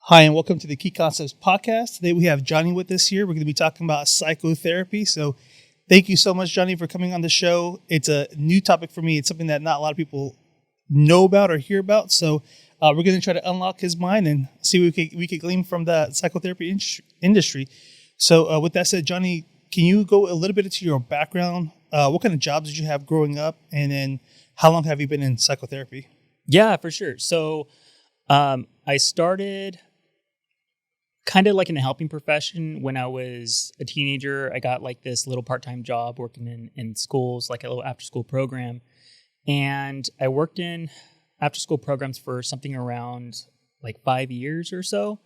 Hi, and welcome to the Key Concepts Podcast. Today we have Johnny with us here. We're going to be talking about psychotherapy. So thank you so much, Johnny, for coming on the show. It's a new topic for me. It's something that not a lot of people know about or hear about. So we're going to try to unlock his mind and see what we could glean from the psychotherapy industry. So with that said, Johnny, can you go a little bit into your background? What kind of jobs did you have growing up? And then how long have you been in psychotherapy? Yeah, for sure. So I started kind of like in the helping profession when I was a teenager. I got like this little part-time job working in schools, like a little after-school program. And I worked in after-school programs for something around like 5 years or so.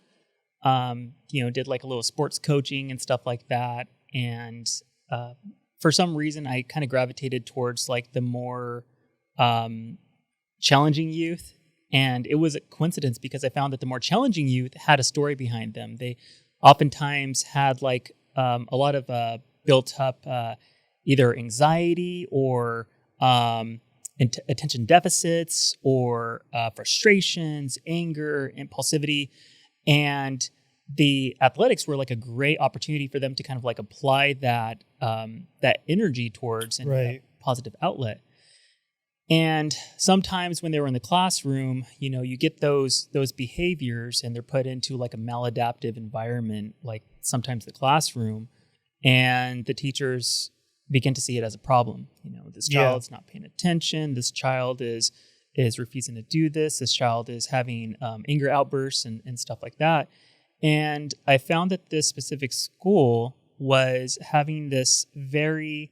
Did like a little sports coaching and stuff like that. And for some reason, I kind of gravitated towards like the more challenging youth. And it was a coincidence because I found that the more challenging youth had a story behind them. They oftentimes had like a lot of built up either anxiety or attention deficits or frustrations, anger, impulsivity. And the athletics were like a great opportunity for them to kind of like apply that energy towards a positive outlet. And sometimes when they were in the classroom, you get those behaviors and they're put into like a maladaptive environment, like sometimes the classroom, and the teachers begin to see it as a problem. This child's not paying attention. This child is refusing to do this. This child is having anger outbursts and stuff like that. And I found that this specific school was having this very,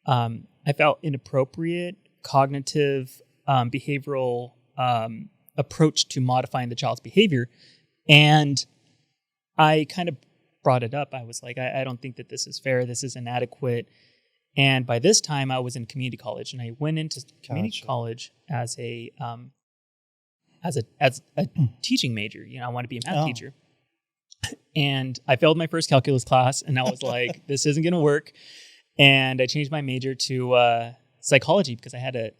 I felt inappropriate cognitive behavioral approach to modifying the child's behavior. And I kind of brought it up. I was like, I don't think that this is fair. This is inadequate. And by this time I was in community college, and I went into community college as a teaching major. I want to be a math teacher. And I failed my first calculus class, and I was like, this isn't going to work. And I changed my major to psychology because I had a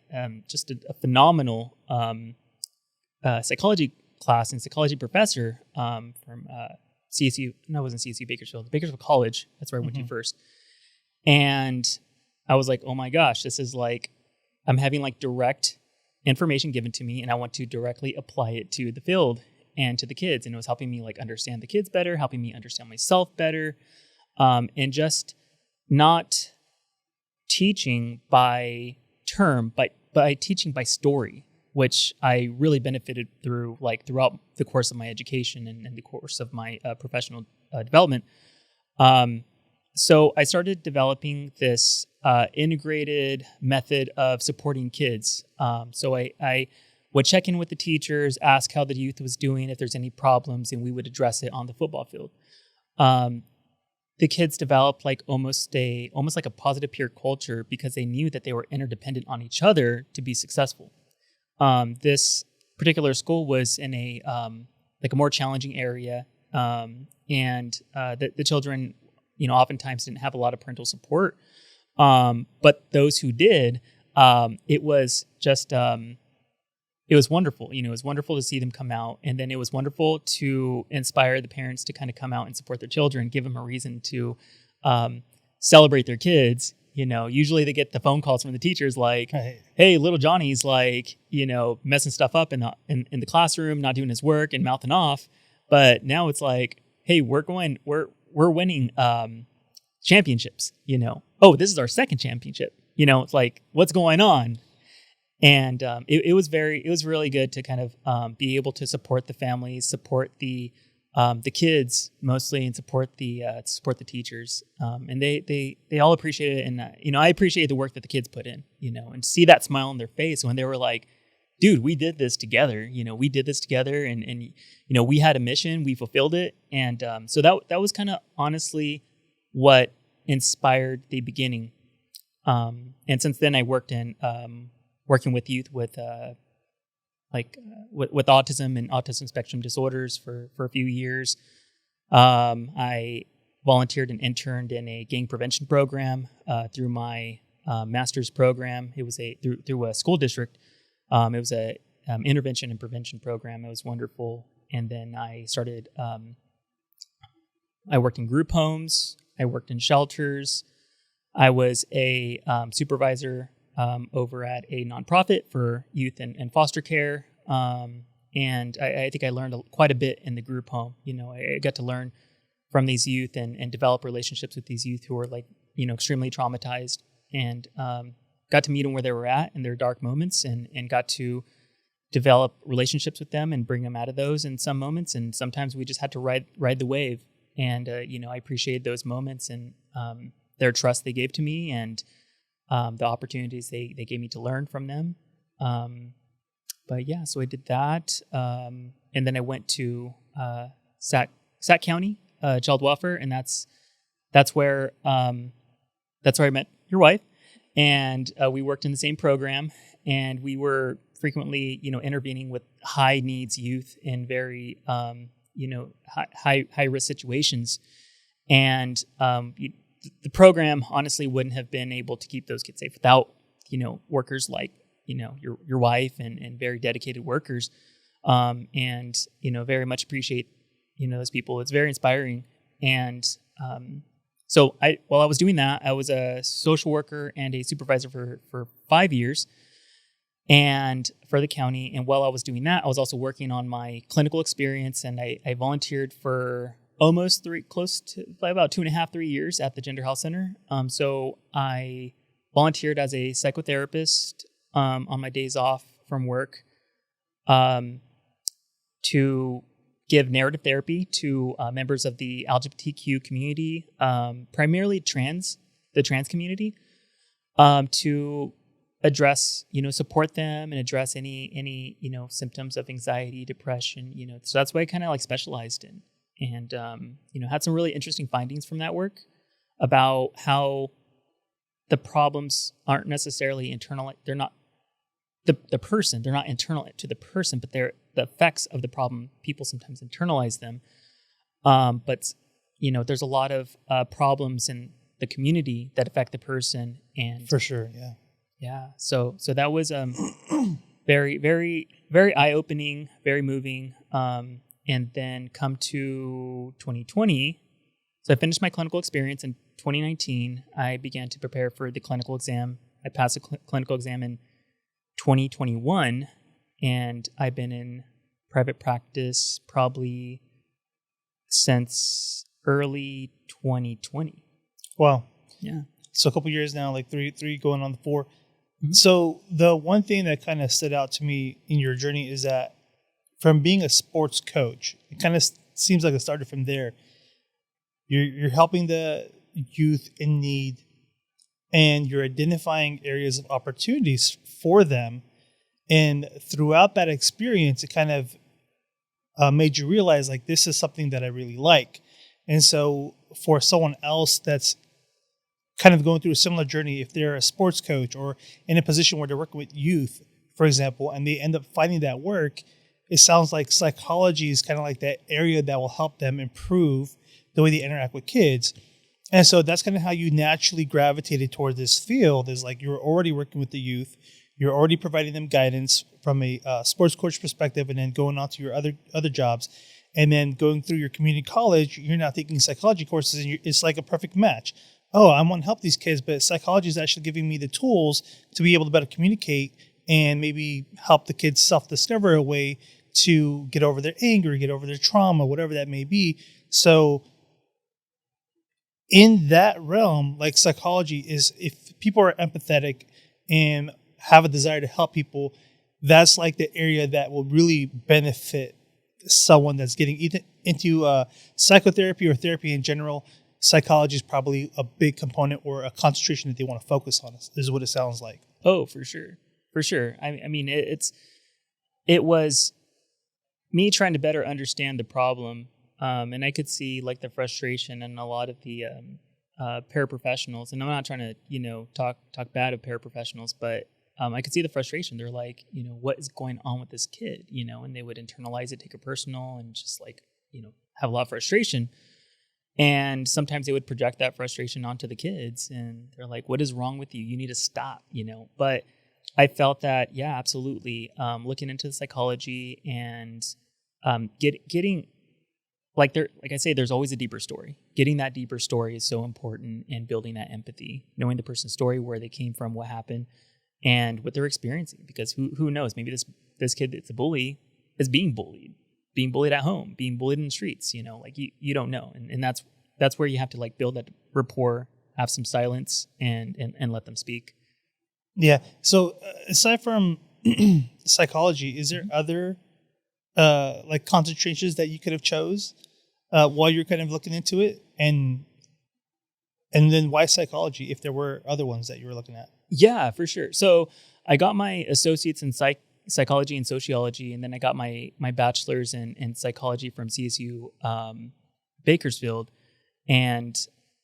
phenomenal psychology class and psychology professor from CSU. No, it wasn't CSU, Bakersfield College. That's where I went to first. And I was like, oh my gosh, this is like, I'm having like direct information given to me, and I want to directly apply it to the field and to the kids. And it was helping me like understand the kids better, helping me understand myself better, and just not teaching by term, but by teaching by story, which I really benefited through like throughout the course of my education and the course of my professional development. So I started developing this integrated method of supporting kids. So I would check in with the teachers, ask how the youth was doing, if there's any problems, and we would address it on the football field. The kids developed like almost like a positive peer culture because they knew that they were interdependent on each other to be successful. This particular school was in a more challenging area, and the children, oftentimes didn't have a lot of parental support. But those who did, it was just it was wonderful. It was wonderful to see them come out. And then it was wonderful to inspire the parents to kind of come out and support their children, give them a reason to celebrate their kids. Usually they get the phone calls from the teachers like, hey, little Johnny's like, messing stuff up in the classroom, not doing his work and mouthing off. But now it's like, hey, we're winning championships, Oh, this is our second championship. It's like, what's going on? And it was really good to kind of be able to support the families, support the kids mostly, and support the teachers. And they all appreciate it. And I appreciate the work that the kids put in, and see that smile on their face when they were like, dude, we did this together. We did this together, and we had a mission, we fulfilled it. And so that was kind of honestly what inspired the beginning. And since then I worked in working with youth with autism and autism spectrum disorders for a few years. I volunteered and interned in a gang prevention program through my master's program. It was through a school district. It was a intervention and prevention program. It was wonderful. And then I started, I worked in group homes. I worked in shelters. I was a supervisor over at a nonprofit for youth and foster care. And I think I learned quite a bit in the group home. I got to learn from these youth and develop relationships with these youth who were extremely traumatized, and got to meet them where they were at in their dark moments, and got to develop relationships with them and bring them out of those in some moments. And sometimes we just had to ride the wave. And, I appreciated those moments and their trust they gave to me, and the opportunities they gave me to learn from them. But yeah, so I did that. And then I went to Sac County Child Welfare, and that's where I met your wife, and we worked in the same program, and we were frequently, intervening with high needs youth in very, high risk situations. And the program honestly wouldn't have been able to keep those kids safe without, workers like, your wife and very dedicated workers. And, very much appreciate, those people. It's very inspiring. And so while I was doing that, I was a social worker and a supervisor for 5 years, and for the county. And while I was doing that, I was also working on my clinical experience, and I volunteered for almost about 2.5, 3 years at the Gender Health Center. So I volunteered as a psychotherapist on my days off from work to give narrative therapy to members of the LGBTQ community, primarily the trans community, to address, support them and address any symptoms of anxiety, depression, so that's what I kind of specialized in. And, had some really interesting findings from that work about how the problems aren't necessarily internal. They're not the person, they're not internal to the person, but they're the effects of the problem. People sometimes internalize them. But there's a lot of problems in the community that affect the person. And for sure. Yeah. Yeah. So that was very, very, very eye-opening, very moving. And then come to 2020. So I finished my clinical experience in 2019. I began to prepare for the clinical exam. I passed the clinical exam in 2021, and I've been in private practice probably since early 2020. Wow. Yeah. So a couple years now, like three going on the 4. Mm-hmm. So the one thing that kind of stood out to me in your journey is that from being a sports coach, it kind of seems like it started from there. You're helping the youth in need, and you're identifying areas of opportunities for them. And throughout that experience, it kind of made you realize, like, this is something that I really like. And so for someone else that's kind of going through a similar journey, if they're a sports coach or in a position where they're working with youth, for example, and they end up finding that work, it sounds like psychology is kind of like that area that will help them improve the way they interact with kids. And so that's kind of how you naturally gravitated toward this field, is like you're already working with the youth. You're already providing them guidance from a sports coach perspective, and then going on to your other jobs. And then going through your community college, you're now taking psychology courses, and it's like a perfect match. Oh, I want to help these kids, but psychology is actually giving me the tools to be able to better communicate and maybe help the kids self-discover a way to get over their anger, get over their trauma, whatever that may be. So in that realm, like, psychology is, if people are empathetic and have a desire to help people, that's like the area that will really benefit someone that's getting either into psychotherapy or therapy in general. Psychology is probably a big component or a concentration that they want to focus on, is what it sounds like. Oh, for sure. For sure. I mean, it was me trying to better understand the problem. And I could see like the frustration in a lot of the paraprofessionals. And I'm not trying to, talk bad of paraprofessionals, but I could see the frustration. They're like, what is going on with this kid? And they would internalize it, take it personal, and just like, have a lot of frustration. And sometimes they would project that frustration onto the kids, and they're like, what is wrong with you? You need to stop, But I felt that, yeah, absolutely. Looking into the psychology and getting like I say, there's always a deeper story. Getting that deeper story is so important, and building that empathy, knowing the person's story, where they came from, what happened, and what they're experiencing. Because who knows? Maybe this kid that's a bully is being bullied at home, being bullied in the streets. Like you don't know, and that's where you have to like build that rapport, have some silence, and let them speak. Yeah. So aside from psychology, is there other like concentrations that you could have chose while you're kind of looking into it, and then why psychology if there were other ones that you were looking at? Yeah, for sure. So I got my associates in psychology and sociology, and then I got my bachelor's in psychology from CSU Bakersfield, and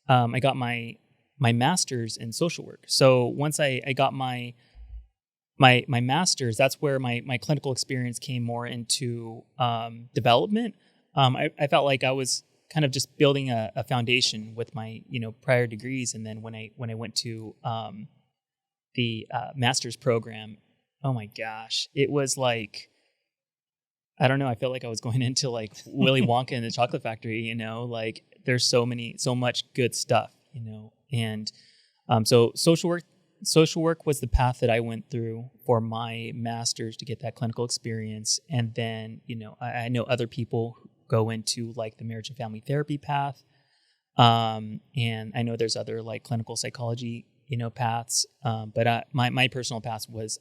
I got my master's in social work. So once I got my master's, that's where my clinical experience came more into development. I felt like I was kind of just building a foundation with my prior degrees, and then when I went to the master's program, oh my gosh, it was like, I don't know, I felt like I was going into like Willy Wonka in the Chocolate Factory. Like there's so much good stuff, and so social work was the path that I went through for my master's to get that clinical experience. And then, I know other people who go into like the marriage and family therapy path. And I know there's other like clinical psychology, paths. But my personal path was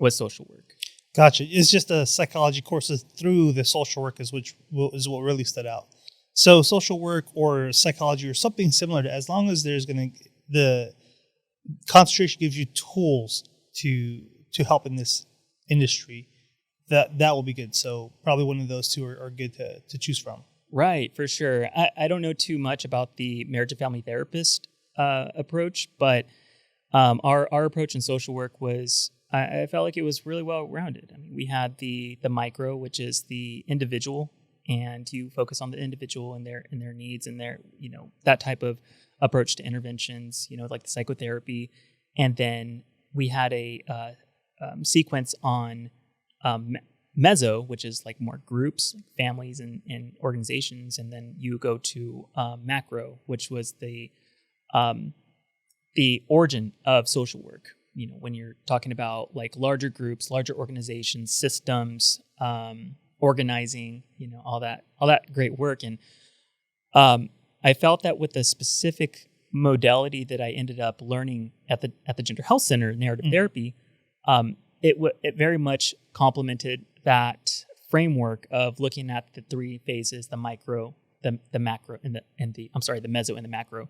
social work. Gotcha. It's just the psychology courses through the social work is what really stood out. So social work or psychology or something similar to, as long as there's the concentration gives you tools to help in this industry, that will be good. So probably one of those two are good to choose from. Right, for sure. I don't know too much about the marriage and family therapist approach, but our approach in social work was, I felt like it was really well rounded. I mean, we had the micro, which is the individual, and you focus on the individual and their needs and their that type of approach to interventions, like the psychotherapy. And then we had a sequence on meso, which is like more groups, like families and organizations. And then you go to macro, which was the origin of social work. When you're talking about like larger groups, larger organizations, systems, organizing, all that great work. And I felt that with the specific modality that I ended up learning at the Gender Health Center, narrative therapy, it very much complemented that framework of looking at the three phases: the micro, the macro, and the meso and the macro,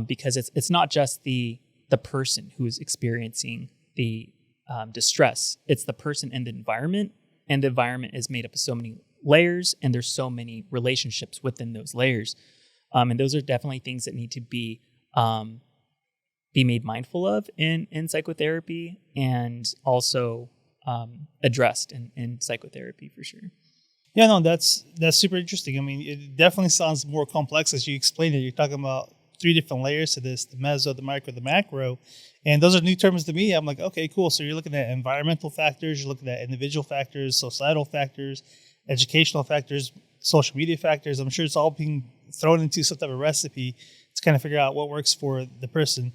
because it's not just the person who's experiencing the distress; it's the person and the environment is made up of so many layers, and there's so many relationships within those layers. And those are definitely things that need to be made mindful of in psychotherapy, and also addressed in psychotherapy for sure. Yeah, no, that's super interesting. I mean, it definitely sounds more complex as you explained it. You're talking about three different layers to this: the meso, the micro, the macro. And those are new terms to me. I'm like, okay, cool. So you're looking at environmental factors, you're looking at individual factors, societal factors, educational factors, social media factors. I'm sure it's all being thrown into some type of recipe to kind of figure out what works for the person.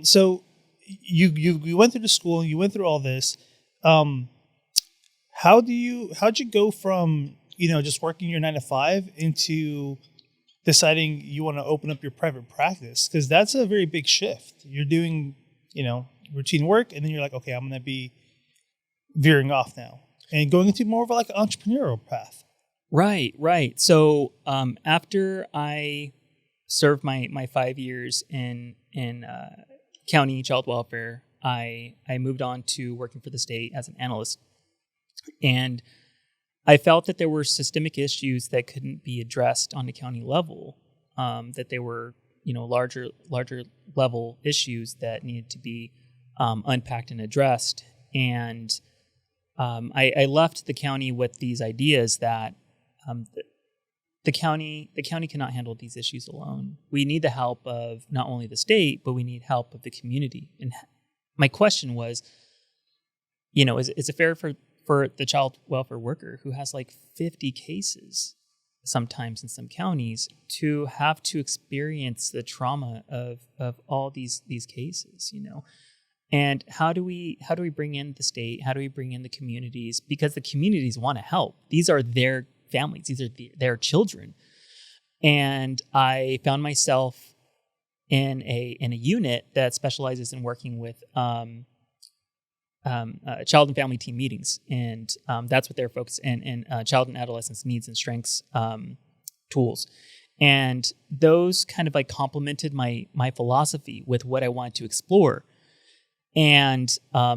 So you went through the school, you went through all this. How'd you go from, just working your 9 to 5 into deciding you want to open up your private practice? Because that's a very big shift. You're doing, routine work, and then you're like, okay, I'm going to be veering off now and going into more of like an entrepreneurial path. Right. So after I served my 5 years in county child welfare, I moved on to working for the state as an analyst. And I felt that there were systemic issues that couldn't be addressed on the county level, that they were, larger level issues that needed to be unpacked and addressed. And I left the county with these ideas that the county cannot handle these issues alone. We need the help of not only the state, but we need help of the community. And my question was, is it fair for for the child welfare worker who has like 50 cases sometimes in some counties to have to experience the trauma of all these cases, And how do we bring in the state? How do we bring in the communities? Because the communities want to help. These are their families. These are their children. And I found myself in a unit that specializes in working with child and family team meetings, and that's what they're focused and child and adolescence needs and strengths tools. And those kind of like complemented my philosophy with what I wanted to explore. And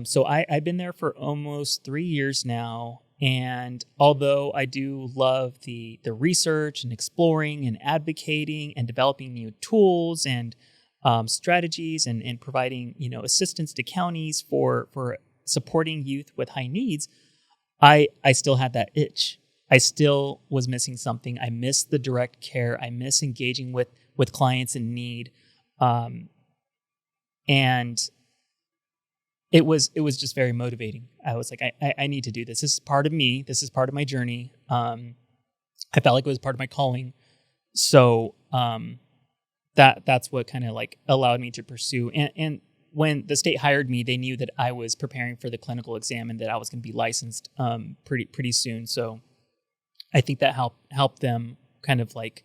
so I've been there for almost 3 years now. And although I do love the research and exploring and advocating and developing new tools and strategies and providing, assistance to counties for supporting youth with high needs, I still had that itch. I still was missing something. I missed the direct care. I miss engaging with clients in need. And it was just very motivating. I was like, I need to do this. This is part of me. This is part of my journey. I felt like it was part of my calling. So that's what kind of like allowed me to pursue. And when the state hired me, they knew that I was preparing for the clinical exam and that I was going to be licensed pretty soon. So I think that helped them kind of like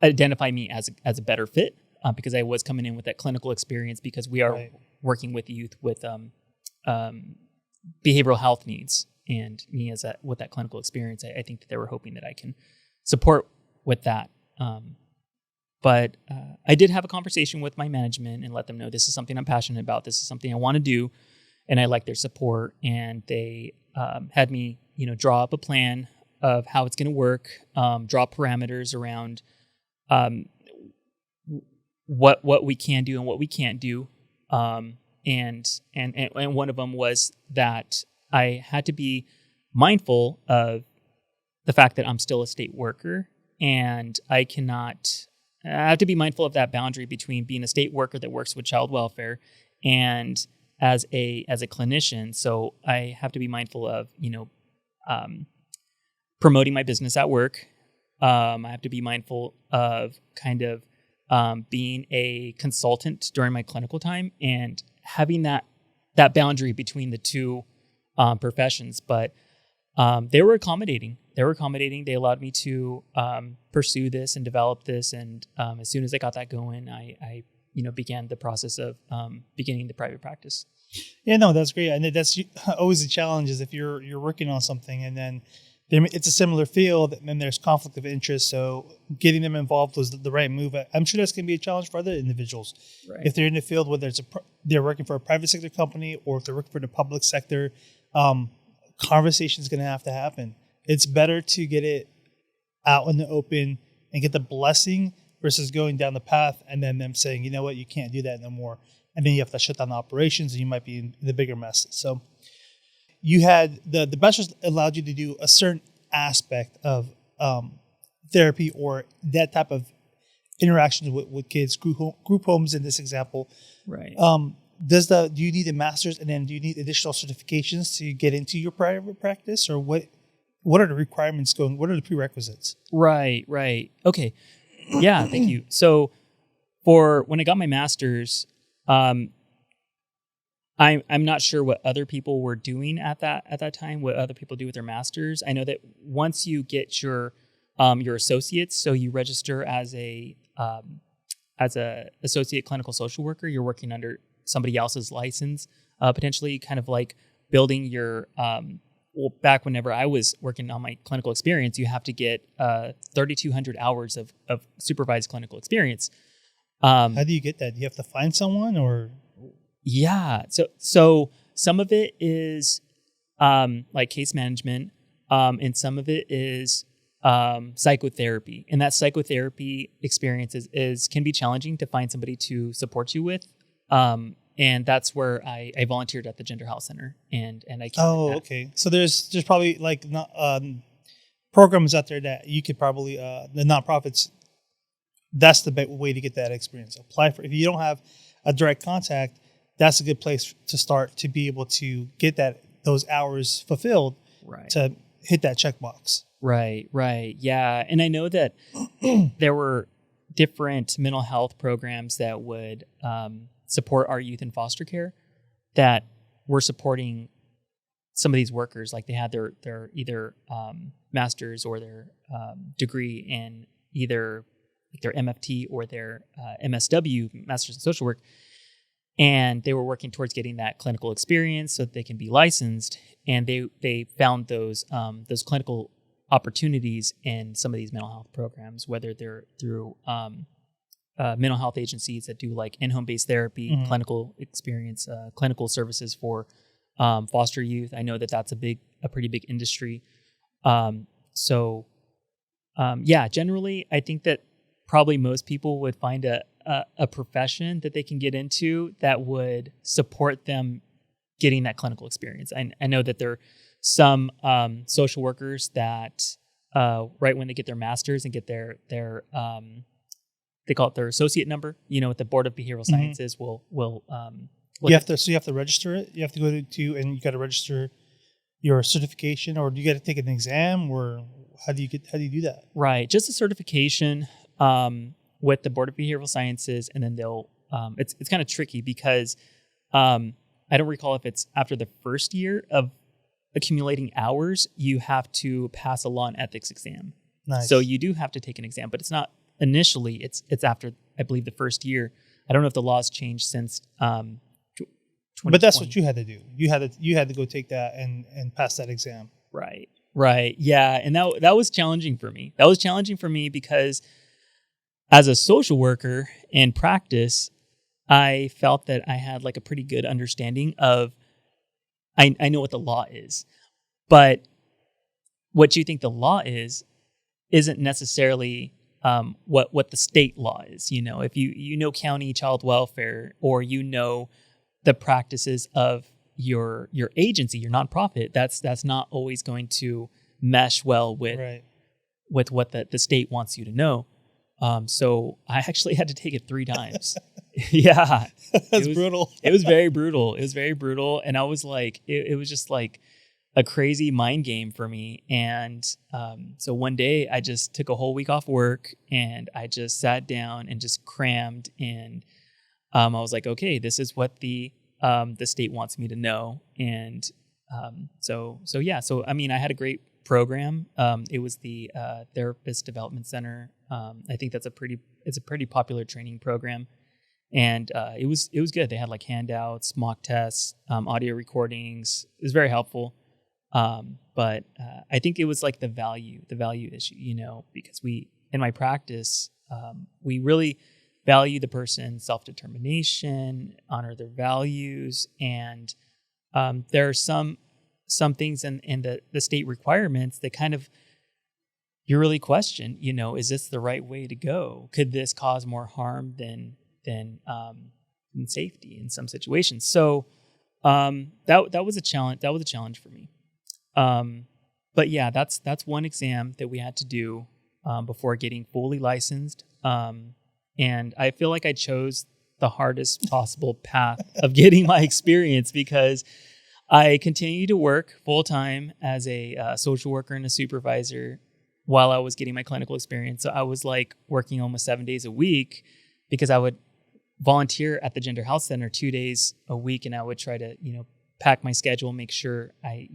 identify me as a better fit because I was coming in with that clinical experience, because we are working with youth with behavioral health needs, and me with that clinical experience, I think that they were hoping that I can support with that. But I did have a conversation with my management and let them know this is something I'm passionate about. This is something I want to do, and I like their support. And they had me, draw up a plan of how it's going to work, draw parameters around what we can do and what we can't do. And one of them was that I had to be mindful of the fact that I'm still a state worker, and I have to be mindful of that boundary between being a state worker that works with child welfare and as a clinician. So I have to be mindful of, promoting my business at work. I have to be mindful of kind of being a consultant during my clinical time and having that boundary between the two professions. But they were accommodating. They allowed me to pursue this and develop this. And as soon as I got that going, I began the process of beginning the private practice. Yeah, no, that's great. And that's always a challenge, is if you're working on something and then it's a similar field, and then there's conflict of interest. So getting them involved was the right move. I'm sure that's going to be a challenge for other individuals. Right. If they're in the field, whether they're working for a private sector company or if they're working for the public sector, conversation is going to have to happen. It's better to get it out in the open and get the blessing versus going down the path and then them saying, you know what, you can't do that no more. And then you have to shut down the operations and you might be in the bigger mess. So you had the bachelor's allowed you to do a certain aspect of therapy or that type of interactions with kids, group homes in this example. Right. Do you need a master's, and then do you need additional certifications to get into your private practice, or what are the requirements going? What are the prerequisites? Right. Okay. Yeah. Thank you. So for when I got my master's, I'm not sure what other people were doing at that time, what other people do with their masters. I know that once you get your associates, so you register as a associate clinical social worker, you're working under somebody else's license, potentially kind of like building your, back whenever I was working on my clinical experience, you have to get 3,200 hours of supervised clinical experience. How do you get that? Do you have to find someone, or? Yeah. So some of it is like case management, and some of it is psychotherapy. And that psychotherapy experience can be challenging to find somebody to support you with. And that's where I volunteered at the Gender Health Center, and I came. Oh, okay. So there's probably like programs out there that you could probably the nonprofits. That's the way to get that experience. Apply for, if you don't have a direct contact, that's a good place to start to be able to get that those hours fulfilled to hit that checkbox. Right. Yeah. And I know that there were different mental health programs that would support our youth in foster care that were supporting some of these workers. Like they had their either master's or their degree in either their MFT or their MSW, Master's in Social Work. And they were working towards getting that clinical experience so that they can be licensed. And they found those clinical opportunities in some of these mental health programs, whether they're through mental health agencies that do like in-home based therapy, clinical experience, clinical services for foster youth. I know that that's a pretty big industry. Generally, I think that probably most people would find a profession that they can get into that would support them getting that clinical experience. I know that there are some social workers that right when they get their master's and get their they call it their associate number, with the Board of Behavioral Sciences will you have to register it. You have to go to and you got to register your certification, or do you got to take an exam, or how do you do that? Right, just a certification with the Board of Behavioral Sciences, and then they'll it's kind of tricky because I don't recall if it's after the first year of accumulating hours, you have to pass a law and ethics exam. Nice. So you do have to take an exam, but it's not initially. It's after, I believe, the first year. I don't know if the law's changed since 2020. But that's what you had to do. You had to go take that and pass that exam. Right. Yeah, and that was challenging for me. That was challenging for me because as a social worker in practice, I felt that I had like a pretty good understanding of, I know what the law is, but what you think the law is isn't necessarily what the state law is. If you know county child welfare, or the practices of your agency, your nonprofit, that's not always going to mesh well with what the state wants you to know. So I actually had to take it 3 times. Yeah. That's brutal. It was very brutal. And I was like, it was just like a crazy mind game for me. And so one day I just took a whole week off work and I just sat down and just crammed. And I was like, okay, this is what the state wants me to know. And so I mean, I had a great program. It was the Therapist Development Center. I think it's a pretty popular training program, and it was good. They had like handouts, mock tests, audio recordings. It was very helpful. But I think it was like the value issue, because in my practice, we really value the person's self-determination, honor their values, and there are some things in the state requirements that kind of you really question, is this the right way to go? Could this cause more harm than safety in some situations? So that was a challenge. That was a challenge for me. But yeah, that's one exam that we had to do before getting fully licensed. And I feel like I chose the hardest possible path of getting my experience because I continued to work full time as a social worker and a supervisor while I was getting my clinical experience. So I was like working almost 7 days a week because I would volunteer at the Gender Health Center 2 days a week, and I would try to, pack my schedule, make sure I,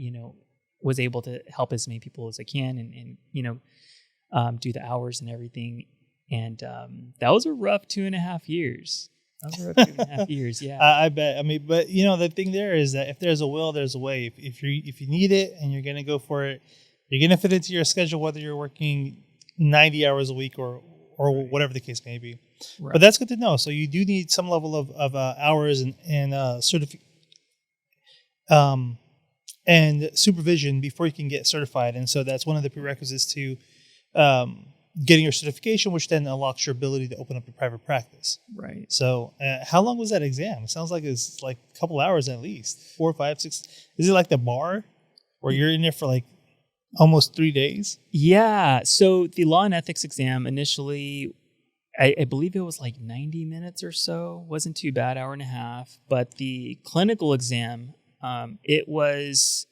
was able to help as many people as I can and do the hours and everything. And that was a rough 2.5 years. Yeah. I bet. I mean, but the thing there is that if there's a will, there's a way. If you need it and you're gonna go for it, you're gonna fit into your schedule, whether you're working 90 hours a week or whatever the case may be. Right. But that's good to know. So you do need some level of hours and supervision before you can get certified. And so that's one of the prerequisites to getting your certification, which then unlocks your ability to open up a private practice. Right. So how long was that exam? It sounds like it's like a couple hours at least, 4, 5, 6. Is it like the bar where you're in there for like almost 3 days? Yeah. So the law and ethics exam initially, I believe it was like 90 minutes or so. Wasn't too bad, hour and a half. But the clinical exam, It was,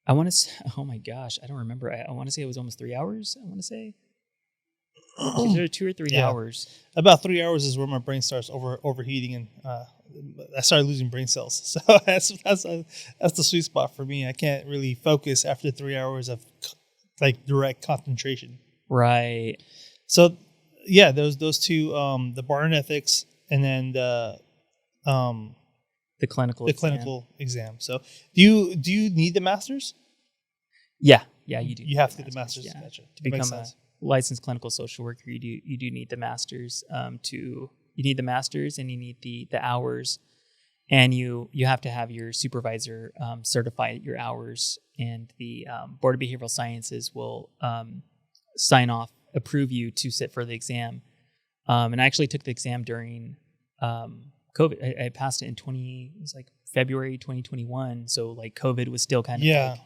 I want to say, oh my gosh, I don't remember. I want to say it was almost 3 hours. I want to say either 2 or 3 hours. About 3 hours is where my brain starts overheating, and I started losing brain cells. So that's the sweet spot for me. I can't really focus after 3 hours of like direct concentration. Right. So yeah, those two, the Barton ethics, and then the clinical exam. So do you need the masters? Yeah, you do. You have to get the masters. Yeah. Gotcha. To become a licensed clinical social worker, you do need the masters. You need the masters, and you need the hours, and you have to have your supervisor certify your hours, and the Board of Behavioral Sciences will sign off, approve you to sit for the exam. And I actually took the exam during COVID. I passed it in February 2021. So like COVID was still kind of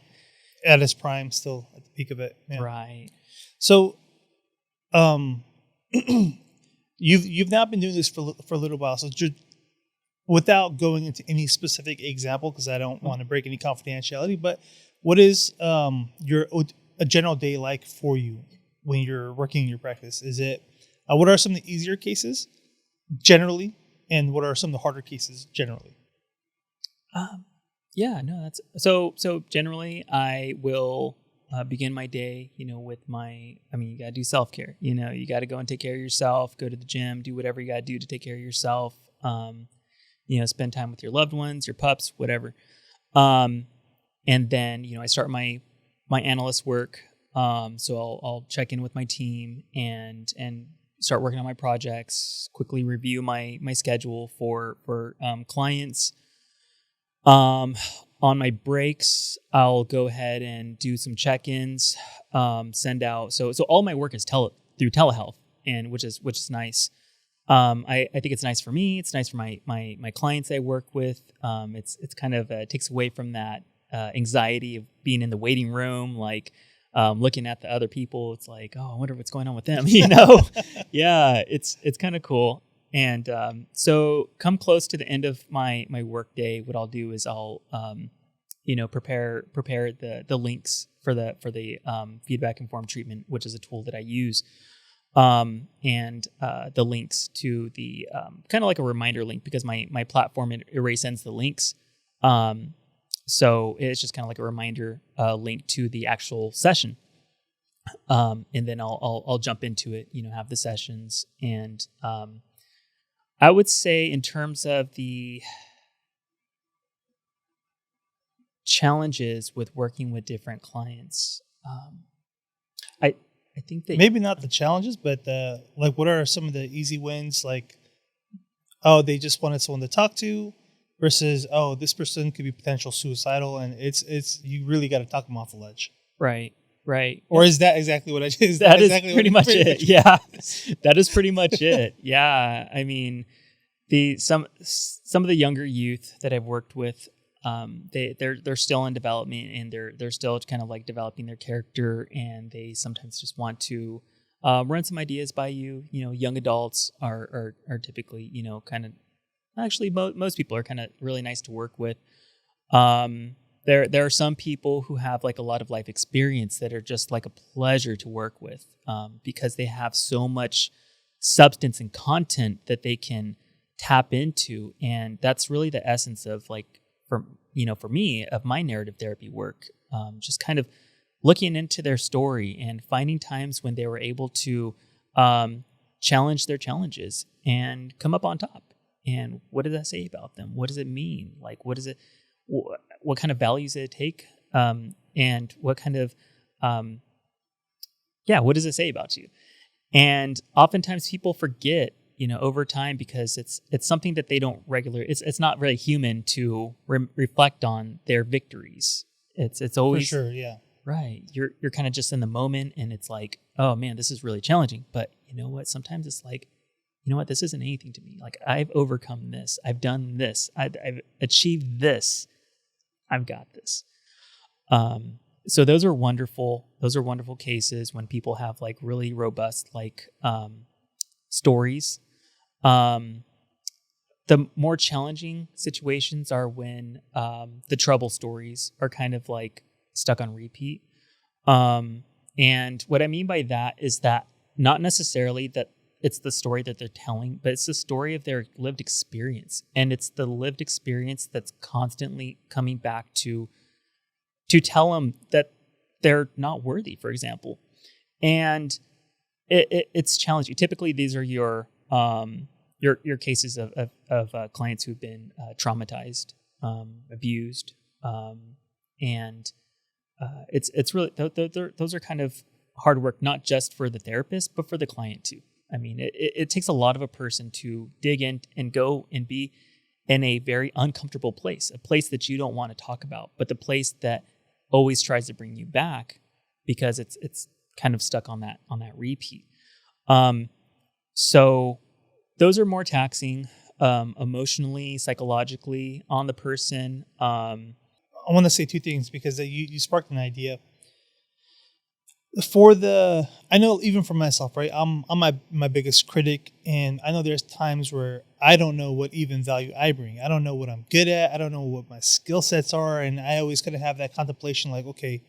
at its prime, still at the peak of it. Yeah. Right. So, you've now been doing this for a little while. So without going into any specific example, because I don't want to break any confidentiality, but what is a general day like for you when you're working in your practice? Is it what are some of the easier cases generally, and what are some of the harder cases generally? That's so generally I will begin my day, with you got to do self-care, you got to go and take care of yourself, go to the gym, do whatever you got to do to take care of yourself, spend time with your loved ones, your pups, whatever. And then, I start my analyst work. So I'll check in with my team and start working on my projects, quickly review my schedule for clients. On my breaks, I'll go ahead and do some check-ins, send out. So all my work is through telehealth, and which is nice. I think it's nice for me. It's nice for my clients I work with. It's kind of takes away from that anxiety of being in the waiting room, like looking at the other people. It's like, oh, I wonder what's going on with them. Yeah, it's kind of cool. And so come close to the end of my work day, what I'll do is I'll prepare the links for the feedback informed treatment, which is a tool that I use, and the links to the kind of like a reminder link, because my platform Erase sends the links. So it's just kind of like a reminder link to the actual session. And then I'll jump into it, have the sessions. And I would say in terms of the challenges with working with different clients, I think that maybe not the challenges, but what are some of the easy wins? Like, oh, they just wanted someone to talk to, versus, oh, this person could be potential suicidal, and it's you really got to talk them off the ledge. Right. Or is that exactly what I did? That is exactly pretty much it. Yeah, that is pretty much it. Yeah, I mean, some of the younger youth that I've worked with, they're still in development, and they're still kind of like developing their character, and they sometimes just want to run some ideas by you. Young adults are typically kind of, actually most people are kind of really nice to work with. There are some people who have like a lot of life experience that are just like a pleasure to work with, because they have so much substance and content that they can tap into. And that's really the essence of for me, of my narrative therapy work, just kind of looking into their story and finding times when they were able to challenge their challenges and come up on top. And what does that say about them? What does it mean? Like, what kind of values did it take? And what kind of, what does it say about you? And oftentimes people forget, over time, because it's something that they don't regularly, it's not really human to reflect on their victories. It's always, for sure. Yeah. Right. You're kind of just in the moment, and it's like, oh man, this is really challenging. But you know what? Sometimes it's like, you know what? This isn't anything to me. Like, I've overcome this. I've done this. I've achieved this. I've got this. So those are wonderful. Those are wonderful cases when people have like really robust stories. The more challenging situations are when the trouble stories are kind of like stuck on repeat. And what I mean by that is that not necessarily that it's the story that they're telling, but it's the story of their lived experience. And it's the lived experience that's constantly coming back to tell them that they're not worthy, for example. And it's challenging. Typically, these are your cases of clients who've been traumatized, abused, and it's really those are kind of hard work, not just for the therapist, but for the client too. I mean, it takes a lot of a person to dig in and go and be in a very uncomfortable place, a place that you don't want to talk about, but the place that always tries to bring you back because it's kind of stuck on that repeat. So those are more taxing, emotionally, psychologically on the person. I want to say two things because you sparked an idea. I know even for myself, right? I'm my biggest critic, and I know there's times where I don't know what even value I bring. I don't know what I'm good at. I don't know what my skill sets are, and I always kind of have that contemplation, like, okay,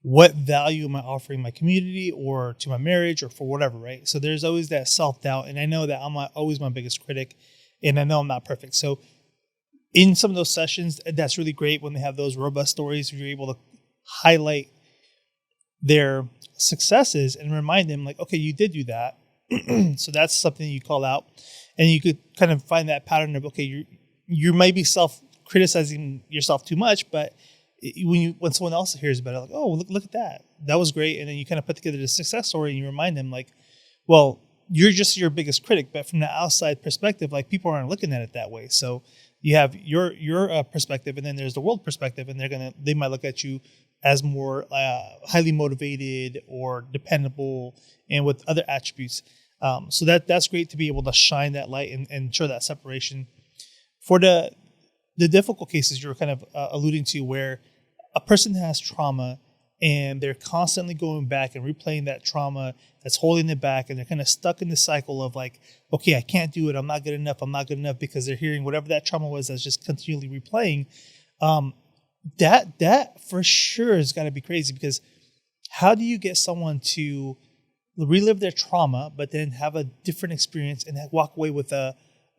what value am I offering my community or to my marriage or for whatever, right? So there's always that self-doubt, and I know that I'm always my biggest critic, and I know I'm not perfect. So in some of those sessions, that's really great when they have those robust stories where you're able to highlight their successes and remind them, like, okay, you did do that. So that's something you call out, and you could kind of find that pattern of, okay, you might be self-criticizing yourself too much, but when someone else hears about it, like, oh, look at that was great, and then you kind of put together the success story and you remind them, like, well, you're just your biggest critic, but from the outside perspective, like, people aren't looking at it that way. So you have your perspective, and then there's the world perspective, and they might look at you as more highly motivated or dependable, and with other attributes. So that's great to be able to shine that light and show that separation. For the difficult cases you're kind of alluding to, where a person has trauma and they're constantly going back and replaying that trauma that's holding it back, and they're kind of stuck in the cycle of, like, okay, I can't do it, I'm not good enough, because they're hearing whatever that trauma was that's just continually replaying. That for sure has got to be crazy, because how do you get someone to relive their trauma but then have a different experience and walk away with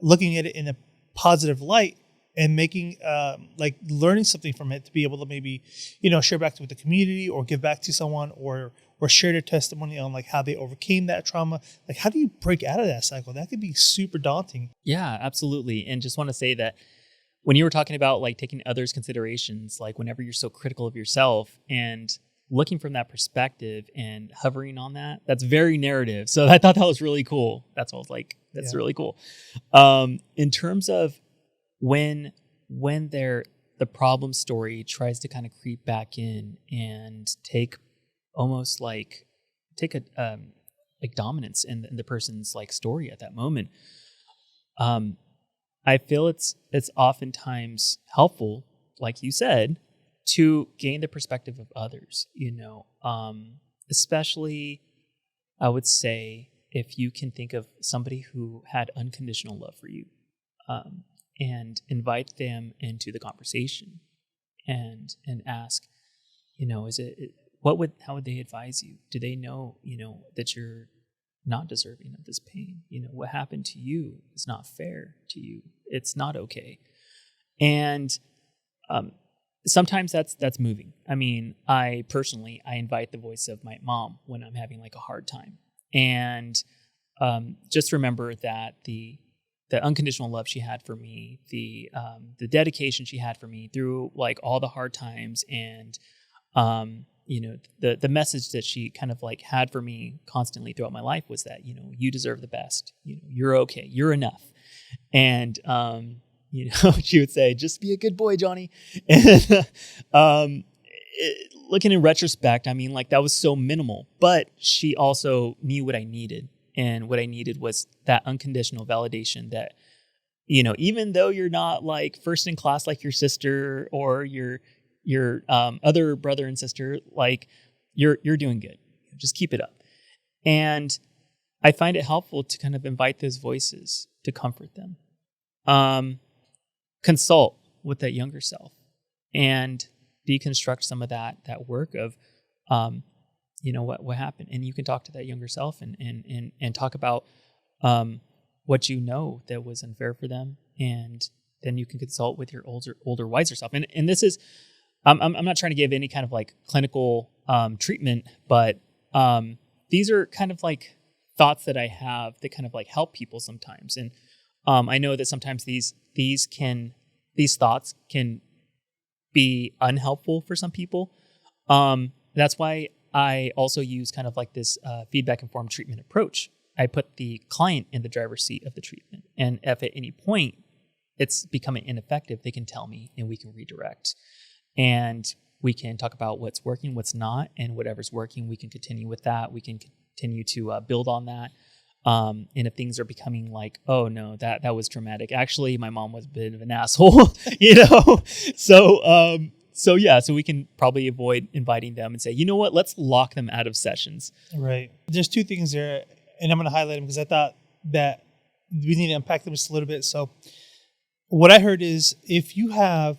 looking at it in a positive light and making learning something from it to be able to maybe share back with the community or give back to someone or share their testimony on, like, how they overcame that trauma? Like, how do you break out of that cycle? That could be super daunting. Yeah, absolutely. And just want to say that when you were talking about, like, taking others' considerations, like, whenever you're so critical of yourself and looking from that perspective and hovering on that, that's very narrative. So I thought that was really cool. That's what I was like, that's really cool. In terms of when the problem story tries to kind of creep back in and take dominance in the person's, like, story at that moment, I feel it's oftentimes helpful, like you said, to gain the perspective of others, especially, I would say, if you can think of somebody who had unconditional love for you, and invite them into the conversation and ask, how would they advise you? Do they know, that you're not deserving of this pain? What happened to you is not fair to you. It's not okay. And sometimes that's moving. I mean, I invite the voice of my mom when I'm having, like, a hard time. And just remember that the unconditional love she had for me, the dedication she had for me through, like, all the hard times, and the message that she kind of, like, had for me constantly throughout my life was that, you deserve the best, you're okay, you're enough. And she would say, just be a good boy, Johnny. And looking in retrospect, I mean, like, that was so minimal, but she also knew what I needed. And what I needed was that unconditional validation that, even though you're not, like, first in class like your sister or your other brother and sister, like, you're doing good. Just keep it up. And I find it helpful to kind of invite those voices to comfort them. consult with that younger self and deconstruct some of that work of, what happened. And you can talk to that younger self and talk about what that was unfair for them. And then you can consult with your older, wiser self. And this is, I'm not trying to give any kind of like clinical treatment, but these are kind of like thoughts that I have that kind of like help people sometimes. And I know that sometimes these thoughts can be unhelpful for some people. That's why I also use kind of like this feedback informed treatment approach. I put the client in the driver's seat of the treatment. And if at any point it's becoming ineffective, they can tell me and we can redirect. And we can talk about what's working, what's not, and whatever's working, we can continue with that. We can continue to build on that. And if things are becoming like, oh no, that was traumatic. Actually, my mom was a bit of an asshole, So we can probably avoid inviting them and say, you know what, let's lock them out of sessions. Right. There's two things there, and I'm going to highlight them because I thought that we need to unpack them just a little bit. So what I heard is if you have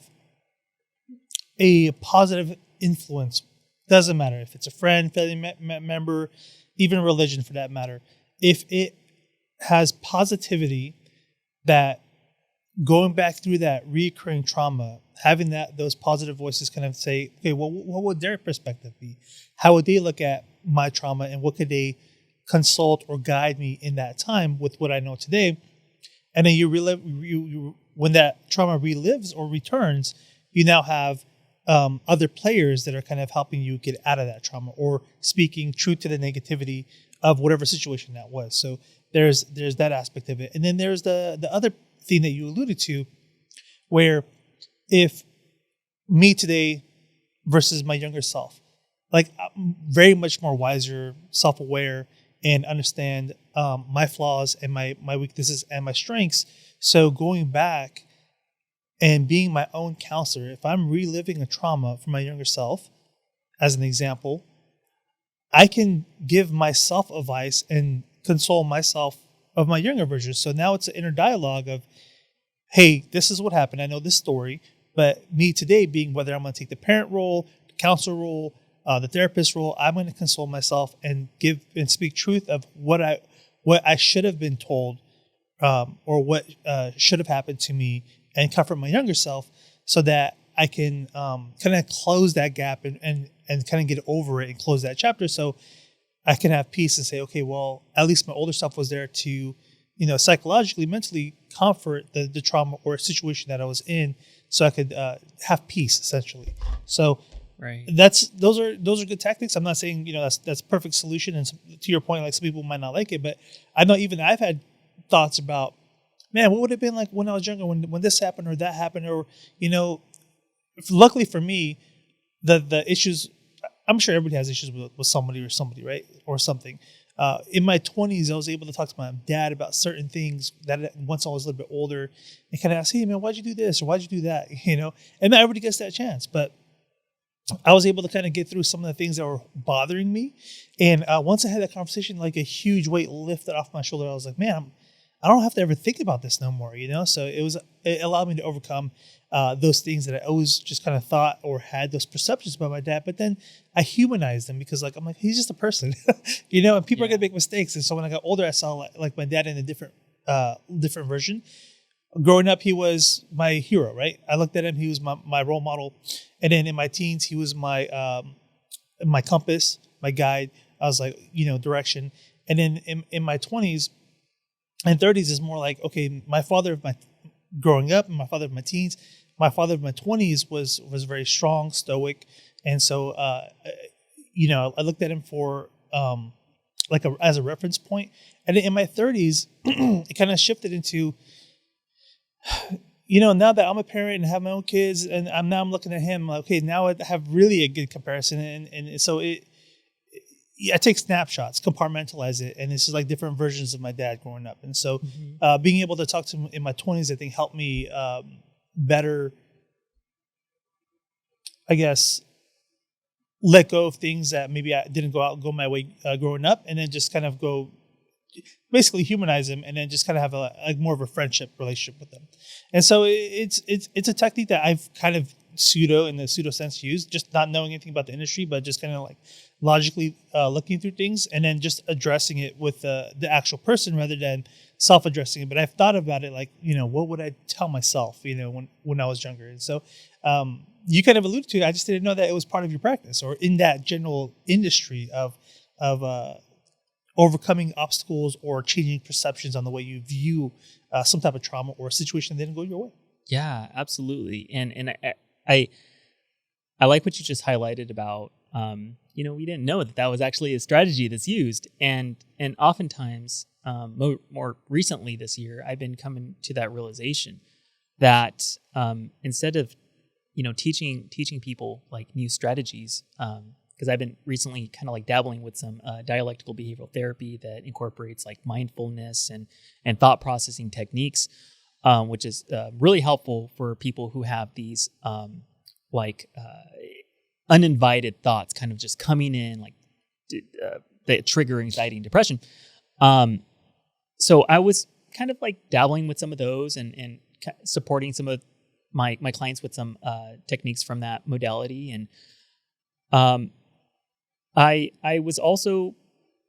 a positive influence, doesn't matter if it's a friend, family member, even religion for that matter, if it has positivity, that going back through that recurring trauma, having those positive voices kind of say, okay, well, what would their perspective be? How would they look at my trauma, and what could they consult or guide me in that time with what I know today? And then when that trauma relives or returns, you now have other players that are kind of helping you get out of that trauma or speaking truth to the negativity of whatever situation that was. So there's that aspect of it. And then there's the other thing that you alluded to, where if me today versus my younger self, like I'm very much more wiser, self-aware, and understand my flaws and my weaknesses and my strengths. So going back and being my own counselor, if I'm reliving a trauma from my younger self, as an example, I can give myself advice and console myself of my younger version. So now it's an inner dialogue of, hey, this is what happened. I know this story, but me today being whether I'm going to take the parent role, the counselor role, the therapist role, I'm going to console myself and give and speak truth of what I should have been told, or what should have happened to me, and comfort my younger self so that I can kind of close that gap and kind of get over it and close that chapter, so I can have peace and say, okay, well, at least my older self was there to, psychologically, mentally comfort the trauma or situation that I was in, so I could have peace, essentially. So right, those are good tactics. I'm not saying that's perfect solution, and to your point, like some people might not like it, but I know even I've had thoughts about, man, what would it have been like when I was younger, when this happened or that happened, or luckily for me, the issues, I'm sure everybody has issues with somebody, right, or something. In my 20s, I was able to talk to my dad about certain things that once I was a little bit older, and kind of ask, hey man, why'd you do this or why'd you do that, and not everybody gets that chance, but I was able to kind of get through some of the things that were bothering me, and once I had that conversation, like a huge weight lifted off my shoulder. I was like, man, I don't have to ever think about this no more, So it allowed me to overcome those things that I always just kind of thought or had those perceptions about my dad. But then I humanized them because I'm like, he's just a person, and people are going to make mistakes. And so when I got older, I saw like my dad in a different version. Growing up, he was my hero, right? I looked at him. He was my role model. And then in my teens, he was my compass, my guide. I was like, direction. And then in my 20s, and 30s is more like, okay, my father of my growing up and my father of my teens, my father of my 20s was very strong, stoic. And so, I looked at him for as a reference point. And in my 30s, it kind of shifted into, now that I'm a parent and have my own kids, and I'm looking at him like, okay, now I have really a good comparison. And so I take snapshots, compartmentalize it, and this is like different versions of my dad growing up. And so being able to talk to him in my 20s, I think helped me better, I guess, let go of things that maybe I didn't go my way growing up, and then just kind of go basically humanize them, and then just kind of have a more of a friendship relationship with them. And so it's a technique that I've kind of in the pseudo sense used, just not knowing anything about the industry, but just kind of like logically looking through things and then just addressing it with the actual person rather than self-addressing it. But I've thought about it like, what would I tell myself, when I was younger? And so you kind of alluded to it. I just didn't know that it was part of your practice or in that general industry of overcoming obstacles or changing perceptions on the way you view some type of trauma or a situation that didn't go your way. Yeah, absolutely. And I like what you just highlighted about, we didn't know that was actually a strategy that's used. And oftentimes, more recently this year, I've been coming to that realization that instead of, teaching people like new strategies, because I've been recently kind of like dabbling with some dialectical behavioral therapy that incorporates like mindfulness and thought processing techniques, which is really helpful for people who have these uninvited thoughts kind of just coming in, like that trigger anxiety and depression. So I was kind of like dabbling with some of those and supporting some of my clients with some techniques from that modality. And I was also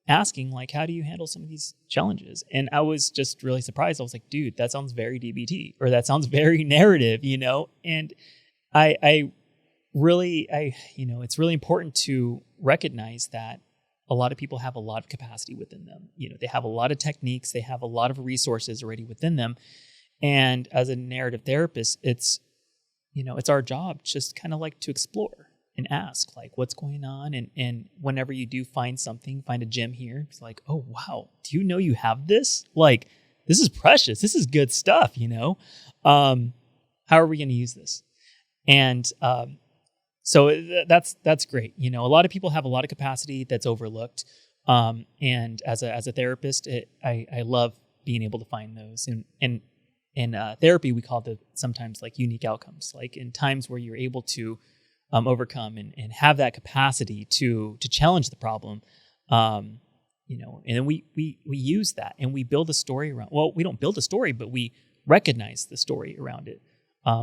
asking, like, how do you handle some of these challenges? And I was just really surprised. I was like, dude, that sounds very DBT, or that sounds very narrative, And I really, it's really important to recognize that a lot of people have a lot of capacity within them. They have a lot of techniques, they have a lot of resources already within them. And as a narrative therapist, it's our job just kind of like to explore and ask, like, what's going on? And whenever you do find something, find a gem here, it's like, oh, wow, do you know you have this? Like, this is precious. This is good stuff, How are we going to use this? And so that's great. A lot of people have a lot of capacity that's overlooked. And as a therapist, I love being able to find those. And in therapy, we call it sometimes like unique outcomes, like in times where you're able to overcome and have that capacity to challenge the problem, and then we use that and we build a story around. Well, we don't build a story, but we recognize the story around it.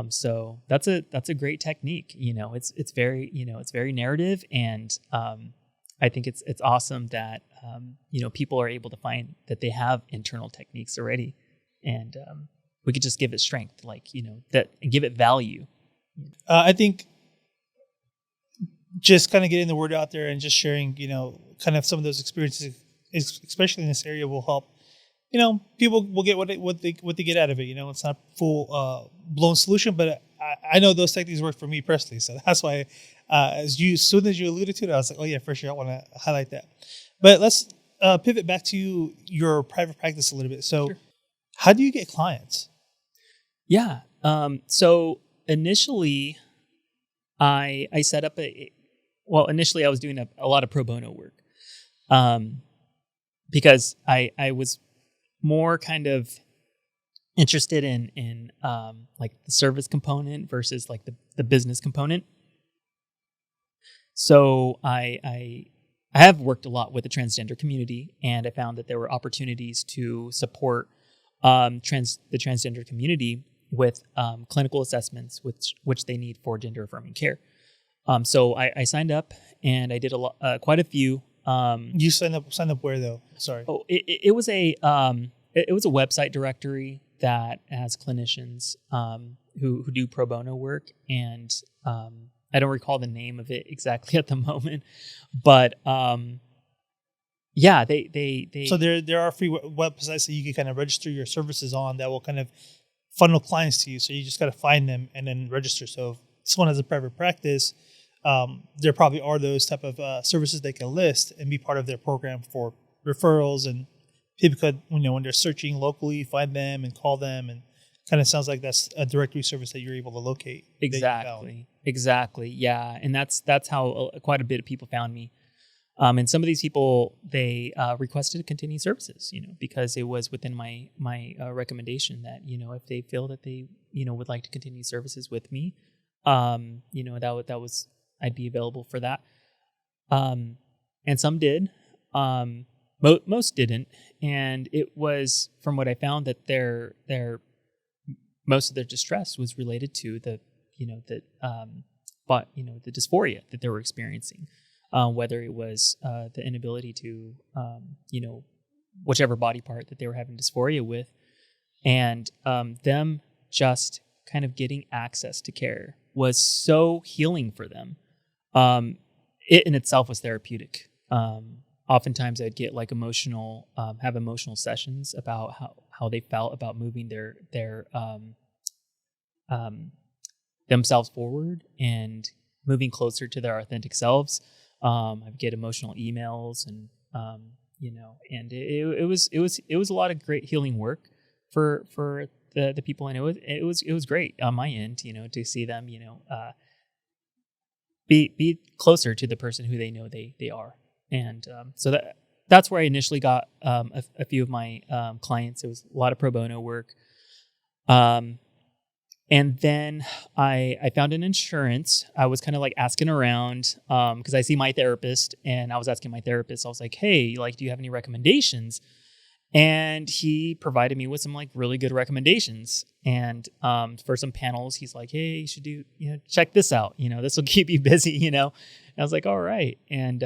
So that's a great technique. It's very narrative, and I think it's awesome that people are able to find that they have internal techniques already, and we could just give it strength, that, and give it value. I think just kind of getting the word out there and just sharing, kind of some of those experiences, especially in this area, will help. People will get what they get out of it. It's not a full blown solution, but I know those techniques work for me personally. So that's why, as soon as you alluded to it, I was like, oh yeah, for sure, I want to highlight that. But let's pivot back to your private practice a little bit. So, sure. How do you get clients? Yeah. So initially, I set up initially I was doing a lot of pro bono work, because I was more kind of interested in like the service component versus like the business component. So I have worked a lot with the transgender community, and I found that there were opportunities to support the transgender community with clinical assessments, which they need for gender affirming care. So I signed up, and I did quite a few. You signed up where though? Sorry. Oh, it was a website directory that has clinicians who do pro bono work, and I don't recall the name of it exactly at the moment, but yeah, they. So there are free websites that you can kind of register your services on that will kind of funnel clients to you. So you just got to find them and then register. So if someone has a private practice, there probably are those type of services they can list and be part of their program for referrals, and people could, when they're searching locally, find them and call them, and kind of sounds like that's a directory service that you're able to locate. Exactly. Yeah. And that's how quite a bit of people found me. And some of these people, they requested to continue services, because it was within my recommendation that, if they feel that they, would like to continue services with me, that was, I'd be available for that. And some did. most didn't, and it was from what I found that their most of their distress was related to the the dysphoria that they were experiencing, whether it was the inability to whichever body part that they were having dysphoria with, and them just kind of getting access to care was so healing for them. It in itself was therapeutic. Oftentimes I'd get like have emotional sessions about how they felt about moving their themselves forward and moving closer to their authentic selves. I'd get emotional emails and and it was a lot of great healing work for the people, and it was great on my end, to see them, be closer to the person who they know they are. And so that's where I initially got a few of my clients. It was a lot of pro bono work. And then I found an insurance. I was kind of like asking around because I see my therapist, and I was asking my therapist, I was like, hey, like, do you have any recommendations? And he provided me with some like really good recommendations. And for some panels, he's like, hey, you should do, check this out. This will keep you busy, And I was like, all right. And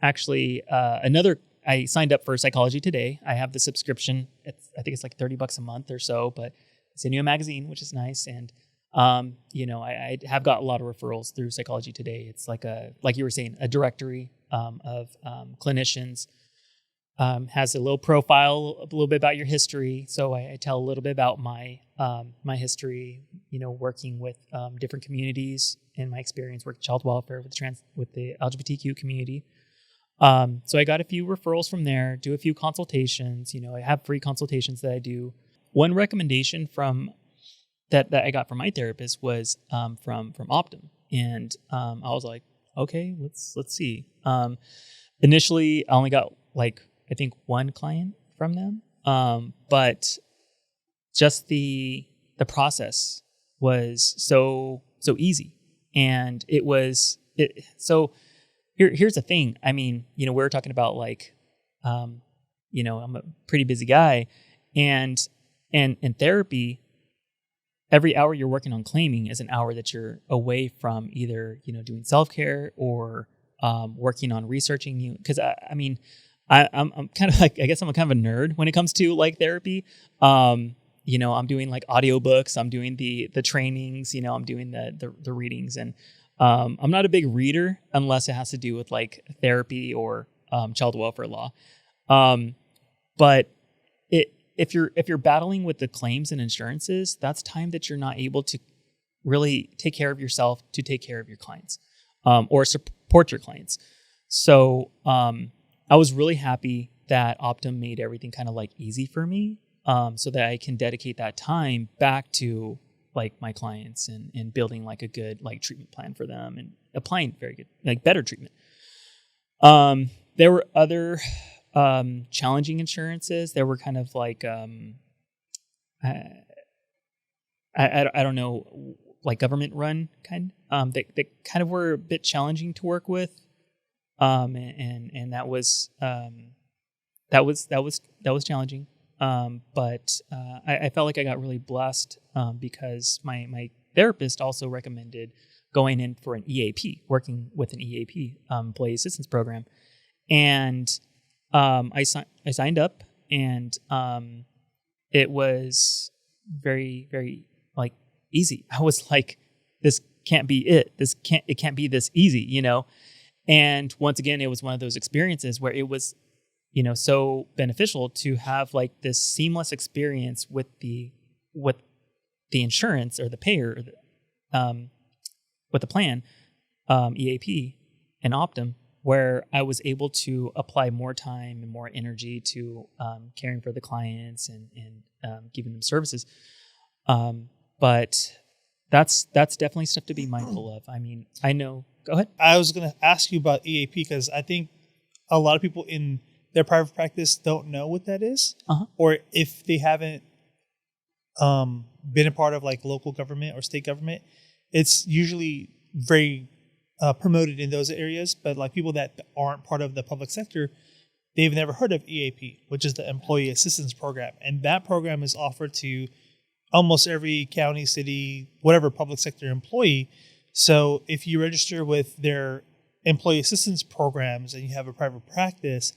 actually, I signed up for Psychology Today. I have the subscription. I think it's like $30 a month or so, but I send you a magazine, which is nice. And, I have got a lot of referrals through Psychology Today. It's like you were saying, a directory of clinicians. Has a little profile, a little bit about your history. So I tell a little bit about my history, working with different communities and my experience working child welfare with the LGBTQ community. So I got a few referrals from there, do a few consultations. I have free consultations that I do. One recommendation from that I got from my therapist was from Optum, and I was like, okay, let's see. Initially, I only got I think one client from them, but just the process was so easy, and it was it. So here's the thing. I mean, we were talking about I'm a pretty busy guy, and in therapy, every hour you're working on claiming is an hour that you're away from either doing self-care or working on researching you. Because I'm kind of I guess I'm a kind of a nerd when it comes to therapy. I'm doing audiobooks, I'm doing the trainings, I'm doing the readings, and I'm not a big reader unless it has to do with therapy or child welfare law. But if you're battling with the claims and insurances, that's time that you're not able to really take care of yourself to take care of your clients, or support your clients. So I was really happy that Optum made everything kind of easy for me, so that I can dedicate that time back to my clients and building a good treatment plan for them and applying very good, better treatment. There were other challenging insurances. There were kind of I don't know, government run kind. That kind of were a bit challenging to work with. And that was challenging. But I felt like I got really blessed because my therapist also recommended going in for an EAP, working with an EAP, employee assistance program, and I signed up, and it was very, very easy. I was like, this can't be it. It can't be this easy, And once again, it was one of those experiences where it was, so beneficial to have this seamless experience with the insurance or the payer, with the plan, EAP and Optum, where I was able to apply more time and more energy to caring for the clients and giving them services. But that's definitely stuff to be mindful of. I mean, I know. Go ahead. I was going to ask you about EAP because I think a lot of people in their private practice don't know what that is, or if they haven't been a part of local government or state government, it's usually very promoted in those areas. But people that aren't part of the public sector, they've never heard of EAP, which is the Employee Assistance Program. And that program is offered to almost every county, city, whatever public sector employee. So if you register with their employee assistance programs and you have a private practice,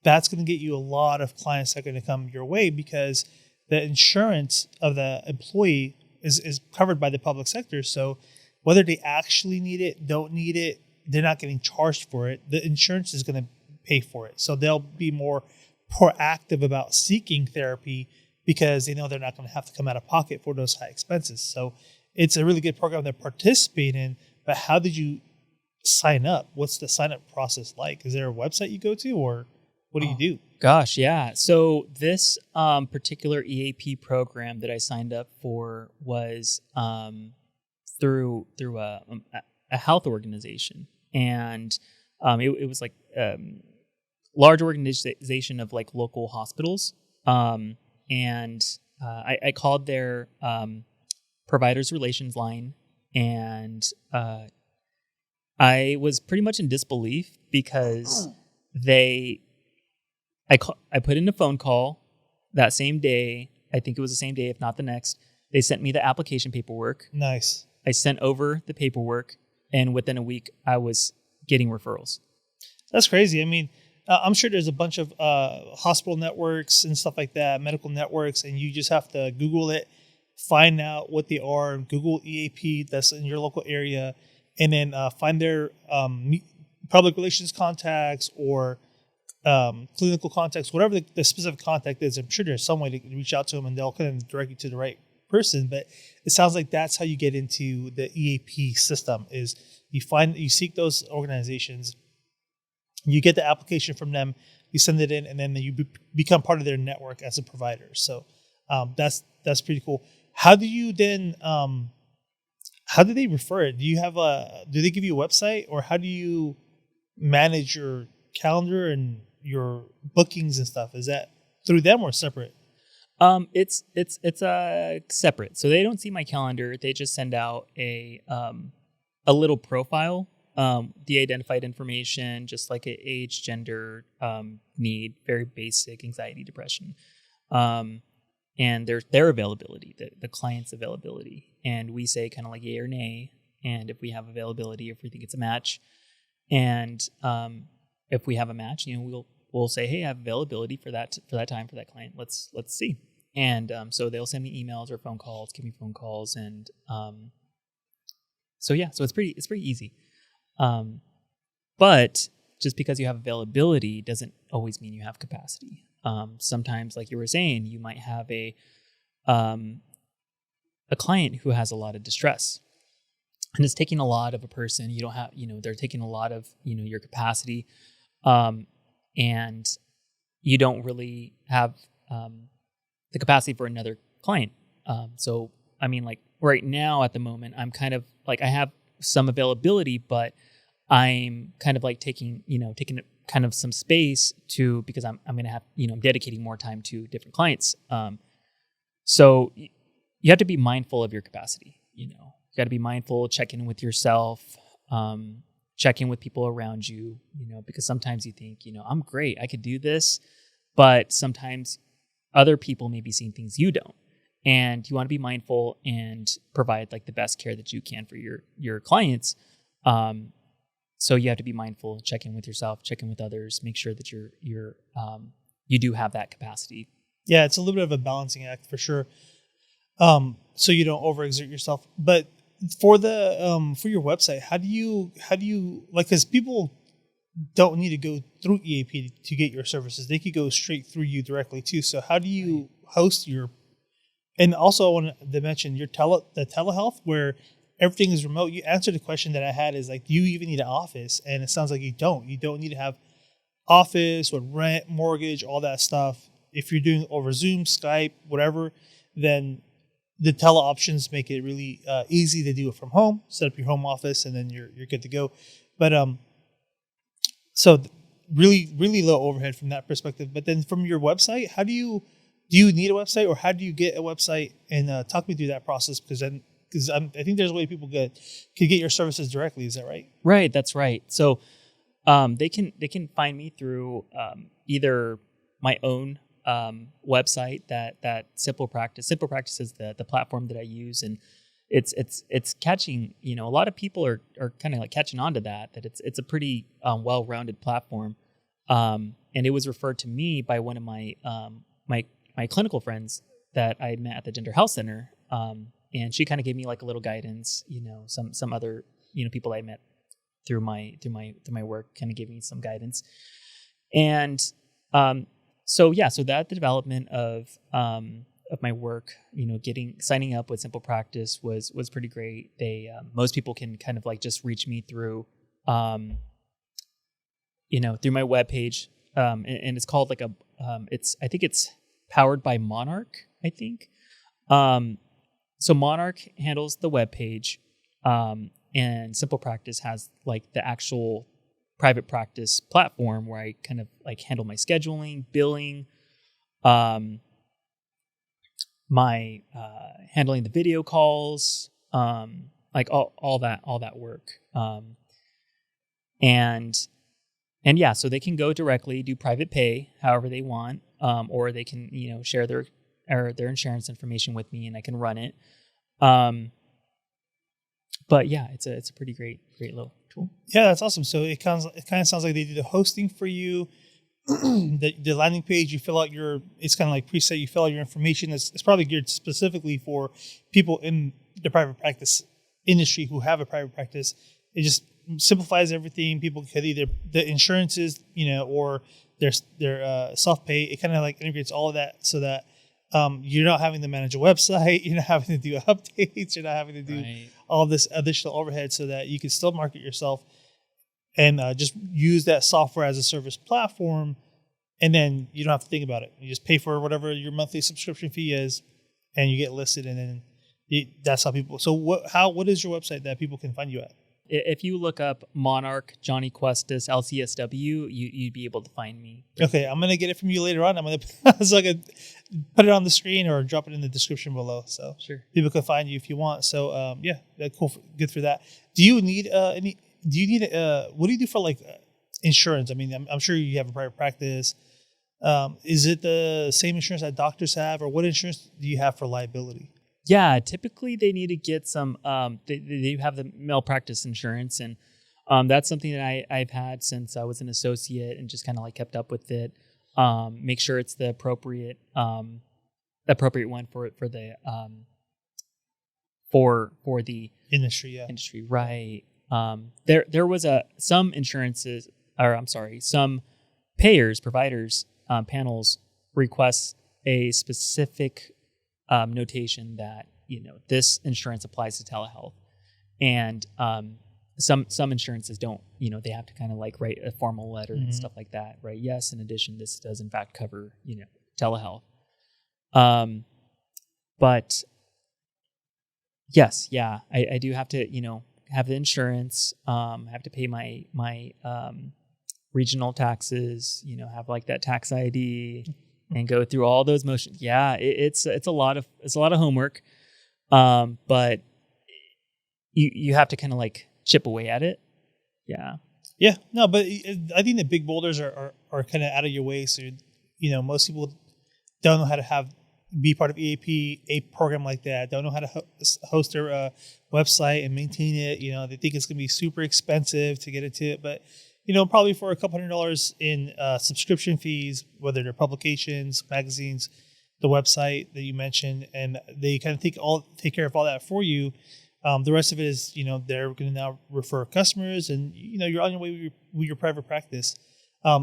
that's going to get you a lot of clients that are going to come your way, because the insurance of the employee is covered by the public sector. So whether they actually need it, don't need it, they're not getting charged for it. The insurance is going to pay for it. So they'll be more proactive about seeking therapy because they know they're not going to have to come out of pocket for those high expenses. So it's a really good program to participate in. But how did you sign up? What's the sign up process like? Is there a website you go to, or what do you do? Gosh, yeah. So this particular EAP program that I signed up for was through a health organization, and it was like large organization of like local hospitals, and I called their providers relations line, and I was pretty much in disbelief because I put in a phone call that same day. I think it was the same day, if not the next. They sent me the application paperwork. Nice. I sent over the paperwork, and within a week, I was getting referrals. That's crazy. I mean, I'm sure there's a bunch of hospital networks and stuff like that, medical networks, and you just have to Google it, find out what they are, Google EAP that's in your local area, and then find their public relations contacts or clinical contacts, whatever the specific contact is. I'm sure there's some way to reach out to them and they'll kind of direct you to the right person. But it sounds like that's how you get into the EAP system, is you seek those organizations, you get the application from them, you send it in, and then you become part of their network as a provider. So that's pretty cool. How do you then how do they refer it? Do they give you a website, or how do you manage your calendar and your bookings and stuff? Is that through them or separate? It's separate. So they don't see my calendar. They just send out a little profile, the identified information, just like a age, gender, need, very basic, anxiety, depression, and their availability, the client's availability, and we say kind of like yay or nay, and if we have availability, if we think it's a match, and if we have a match, we'll say, hey, I have availability for that time for that client. Let's see. And so they'll send me emails or phone calls, give me phone calls, and so it's pretty easy. But just because you have availability doesn't always mean you have capacity. Sometimes, like you were saying, you might have a client who has a lot of distress, and it's taking a lot of a person. You don't have, they're taking a lot of, your capacity, and you don't really have the capacity for another client. So, I mean, like right now at the moment, I'm kind of like, I have some availability, but I'm kind of like taking kind of some space because I'm going to have, I'm dedicating more time to different clients. So you have to be mindful of your capacity. You got to be mindful, check in with yourself, check in with people around you, because sometimes you think, I'm great, I could do this, but sometimes other people may be seeing things you don't. And you want to be mindful and provide like the best care that you can for your clients. So you have to be mindful, check in with yourself, check in with others, make sure that you do have that capacity. Yeah, it's a little bit of a balancing act for sure. So you don't overexert yourself. But for your website, how do you like, because people don't need to go through EAP to get your services. They could go straight through you directly too. So how do you host and also I want to mention the telehealth, where everything is remote. You answered the question that I had, is like, do you even need an office? And it sounds like you don't. You don't need to have office with rent, mortgage, all that stuff. If you're doing over Zoom, Skype, whatever, then the tele options make it really easy to do it from home. Set up your home office, and then you're good to go. But so really, really low overhead from that perspective. But then from your website, do you need a website, or how do you get a website? And talk me through that process, because I think there's a way people could get your services directly. Is that right? Right, that's right. So They can find me through either my own website that Simple Practice. Simple Practice is the platform that I use, and it's catching. A lot of people are kind of like catching on to that it's a pretty well-rounded platform. And it was referred to me by one of my my clinical friends that I met at the Gender Health Center. And she kind of gave me like a little guidance. Some other people I met through my work kind of gave me some guidance. And so that the development of my work, signing up with Simple Practice was pretty great. They most people can kind of like just reach me through through my webpage. And it's called like I think it's powered by Monarch, I think. So Monarch handles the webpage, and Simple Practice has like the actual private practice platform where I kind of like handle my scheduling, billing, my handling the video calls, like all that work. And yeah, so they can go directly do private pay however they want, or they can share their insurance information with me and I can run it. But yeah, it's a pretty great little tool. Yeah, that's awesome. So it kind of sounds like they do the hosting for you. The landing page, you fill out it's kind of like preset. You fill out your information. It's probably geared specifically for people in the private practice industry who have a private practice. It just simplifies everything. People can either the insurances, or their self-pay. It kind of like integrates all of that so that you're not having to manage a website. You're not having to do updates. You're not having to do all of this additional overhead so that you can still market yourself and just use that software as a service platform. And then you don't have to think about it. You just pay for whatever your monthly subscription fee is and you get listed. And then that's how people. So what is your website that people can find you at? If you look up Monarch johnnycuestaslcsw, you'd be able to find me. Okay, I'm gonna get it from you later on. I'm gonna so I can put it on the screen or drop it in the description below, so sure people can find you if you want. So yeah, that's cool. Good for that. Do you need any? Do you need what do you do for like insurance? I mean, I'm sure you have a private practice. Is it the same insurance that doctors have, or what insurance do you have for liability? Yeah, typically they need to get some. They have the malpractice insurance, and that's something that I've had since I was an associate, and just kind of like kept up with it. Make sure it's the appropriate one for the for the industry. Yeah, industry, right? There was some insurances, or I'm sorry, some providers panels request a specific notation that this insurance applies to telehealth, and some insurances don't. They have to kind of like write a formal letter and stuff like that, right? Yes, in addition, this does in fact cover telehealth. But yes, yeah, I do have to have the insurance. Have to pay my regional taxes. Have like that tax ID. And go through all those motions. Yeah, it's a lot of homework, but you have to kind of like chip away at it. Yeah. No, but I think the big boulders are kind of out of your way. So most people don't know how to be part of EAP, a program like that. Don't know how to host their website and maintain it. They think it's going to be super expensive to get into it, but probably for a couple $100 in subscription fees, whether they're publications, magazines, the website that you mentioned, and they kind of take care of all that for you. The rest of it is, they're going to now refer customers, and you're on your way with your private practice.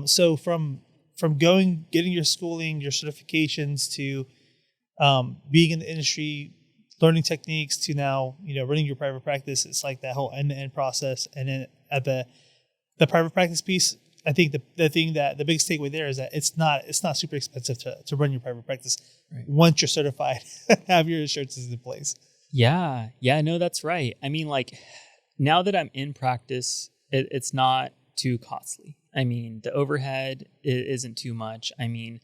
So from getting your schooling, your certifications, to being in the industry, learning techniques, to now running your private practice, it's like that whole end-to-end process. And then at the private practice piece, I think the biggest takeaway there is that it's not super expensive to run your private practice once you're certified, have your insurances in place. Yeah, no, that's right. I mean, like now that I'm in practice, it's not too costly. I mean, the overhead isn't too much. I mean,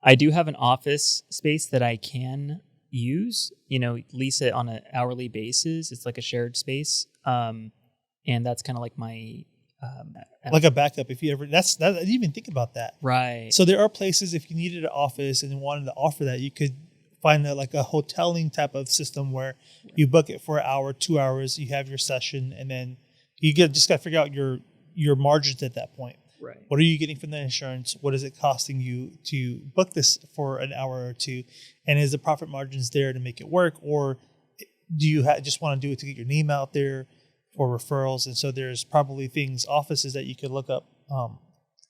I do have an office space that I can use, lease it on an hourly basis. It's like a shared space. And that's kind of like my like a backup if you ever. I didn't even think about that. Right. So there are places if you needed an office and wanted to offer that, you could find like a hoteling type of system where you book it for an hour, 2 hours, you have your session, and then you just got to figure out your margins at that point. Right. What are you getting from the insurance? What is it costing you to book this for an hour or two? And is the profit margins there to make it work? Or do you just want to do it to get your name out there for referrals? And so there's probably offices that you could look up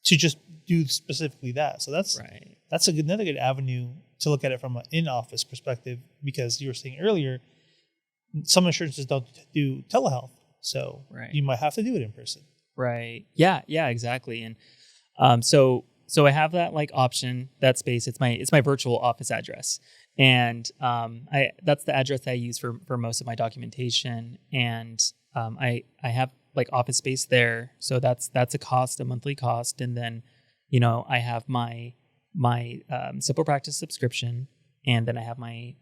to just do specifically that. So that's another good avenue to look at it from an in-office perspective, because you were saying earlier, some insurances don't do telehealth. So you might have to do it in person. Right. Yeah, exactly. And so I have that like option, that space. It's my virtual office address. And that's the address I use for most of my documentation. And I have like office space there. So that's a monthly cost. And then, I have my Simple Practice subscription, and then I have my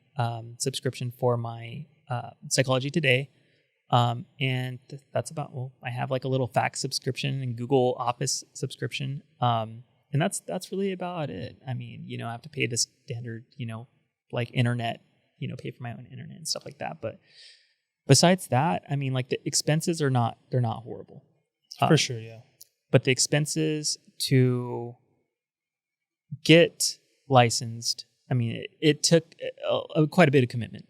subscription for my Psychology Today. And that's about, I have like a little fax subscription and Google Office subscription. And that's really about it. I mean, I have to pay the standard, like internet, pay for my own internet and stuff like that. But besides that, I mean, like the expenses they're not horrible. For sure. Yeah. But the expenses to get licensed, I mean, it took quite a bit of commitment,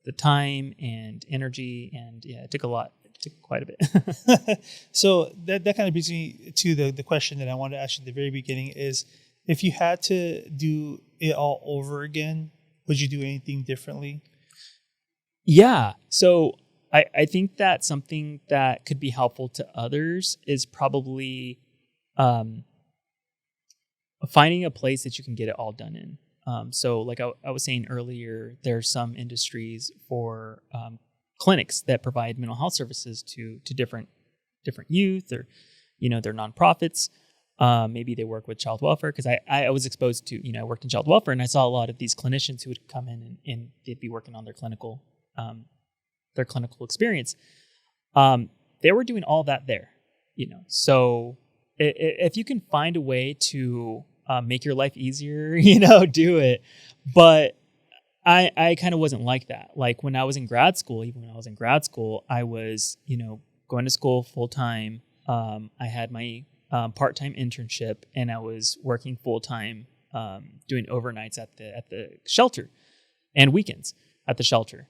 the time and energy, and it took a lot. It took quite a bit. So that kind of brings me to the question that I wanted to ask you at the very beginning is, if you had to do it all over again, would you do anything differently? Yeah. So I think that something that could be helpful to others is probably finding a place that you can get it all done in. So like I was saying earlier, there's some industries for clinics that provide mental health services to different youth, or, they're nonprofits. Maybe they work with child welfare, because I was exposed to, I worked in child welfare, and I saw a lot of these clinicians who would come in and they'd be working on their clinical experience. They were doing all that there, so if you can find a way to make your life easier, do it. But I kind of wasn't like that. Like when I was in grad school, I was, going to school full time. I had my part-time internship, and I was working full time, doing overnights at the shelter and weekends at the shelter,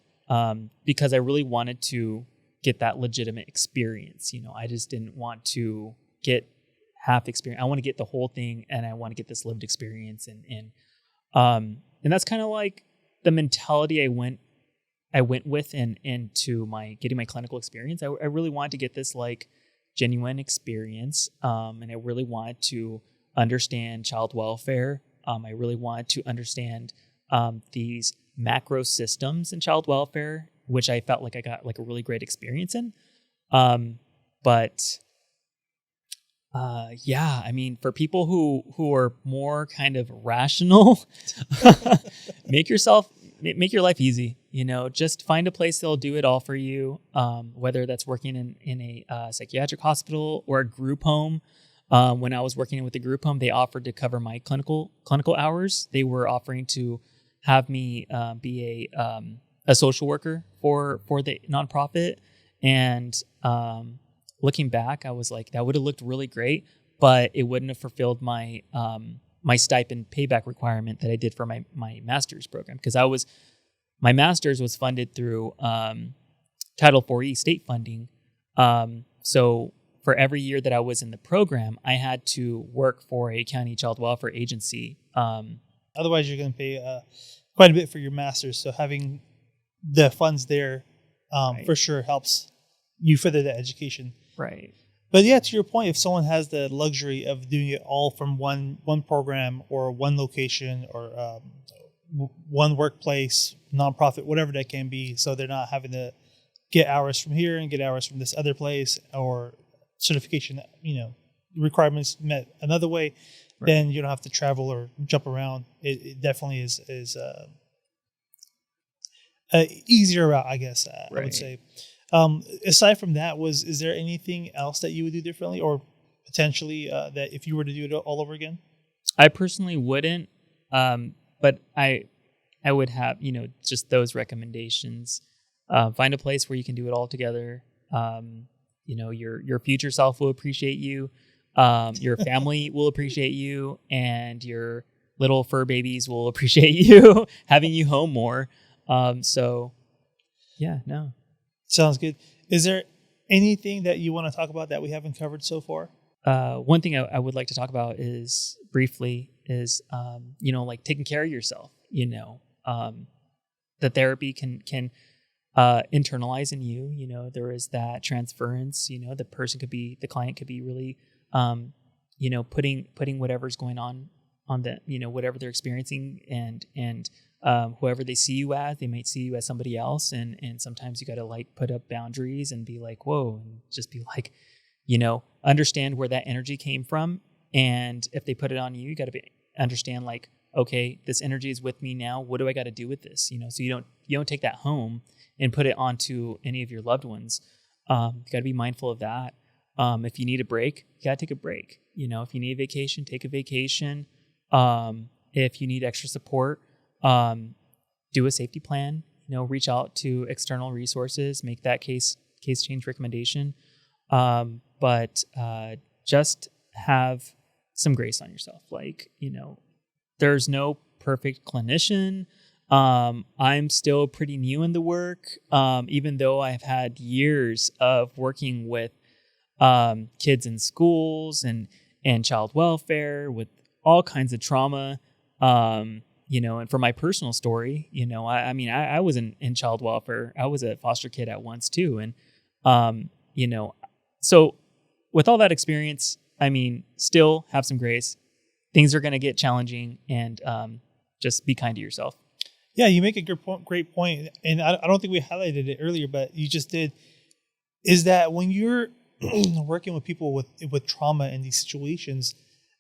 because I really wanted to get that legitimate experience. I just didn't want to get half experience. I want to get the whole thing, and I want to get this lived experience. And that's kind of like the mentality I went with into getting my clinical experience. I really wanted to get this like genuine experience. And I really wanted to understand child welfare. I really wanted to understand these macro systems in child welfare, which I felt like I got like a really great experience in. I mean, for people who are more kind of rational, make your life easy. Just find a place that'll do it all for you. Whether that's working in a psychiatric hospital or a group home. When I was working with the group home, they offered to cover my clinical hours. They were offering to have me be a social worker for the nonprofit, and looking back, I was like, that would have looked really great, but it wouldn't have fulfilled my my stipend payback requirement that I did for my master's program, because my master's was funded through Title IV state funding. So for every year that I was in the program, I had to work for a county child welfare agency. Otherwise, you're going to pay quite a bit for your master's. So having the funds there for sure helps you further the education. Right. But yeah, to your point, if someone has the luxury of doing it all from one program or one location or one workplace, nonprofit, whatever that can be, so they're not having to get hours from here and get hours from this other place, or certification, requirements met another way, right, then you don't have to travel or jump around. It definitely is a easier route, I guess, right, I would say. Aside from that, is there anything else that you would do differently, or potentially that if you were to do it all over again? I personally wouldn't, but I would have, just those recommendations. Find a place where you can do it all together. Your future self will appreciate you. Your family will appreciate you, and your little fur babies will appreciate you having you home more. Sounds good. Is there anything that you want to talk about that we haven't covered so far? One thing I would like to talk about is like taking care of yourself. The therapy can internalize in you. There is that transference. The client could be really, putting whatever's going on the, whatever they're experiencing, and whoever they see you as, they might see you as somebody else, and sometimes you got to like put up boundaries and be like, whoa, and just be like, understand where that energy came from, and if they put it on you, you got to understand like, okay, this energy is with me now. What do I got to do with this? So you don't take that home and put it onto any of your loved ones. You got to be mindful of that. If you need a break, you got to take a break. If you need a vacation, take a vacation. If you need extra support, do a safety plan. Reach out to external resources, make that case change recommendation. But just have some grace on yourself. Like, there's no perfect clinician. I'm still pretty new in the work, even though I've had years of working with kids in schools and child welfare with all kinds of trauma. And for my personal story, I was in child welfare. I was a foster kid at once too. And, so with all that experience, still have some grace. Things are going to get challenging, and just be kind to yourself. Yeah, you make a great point. And I don't think we highlighted it earlier, but you just did, is that when you're working with people with trauma in these situations,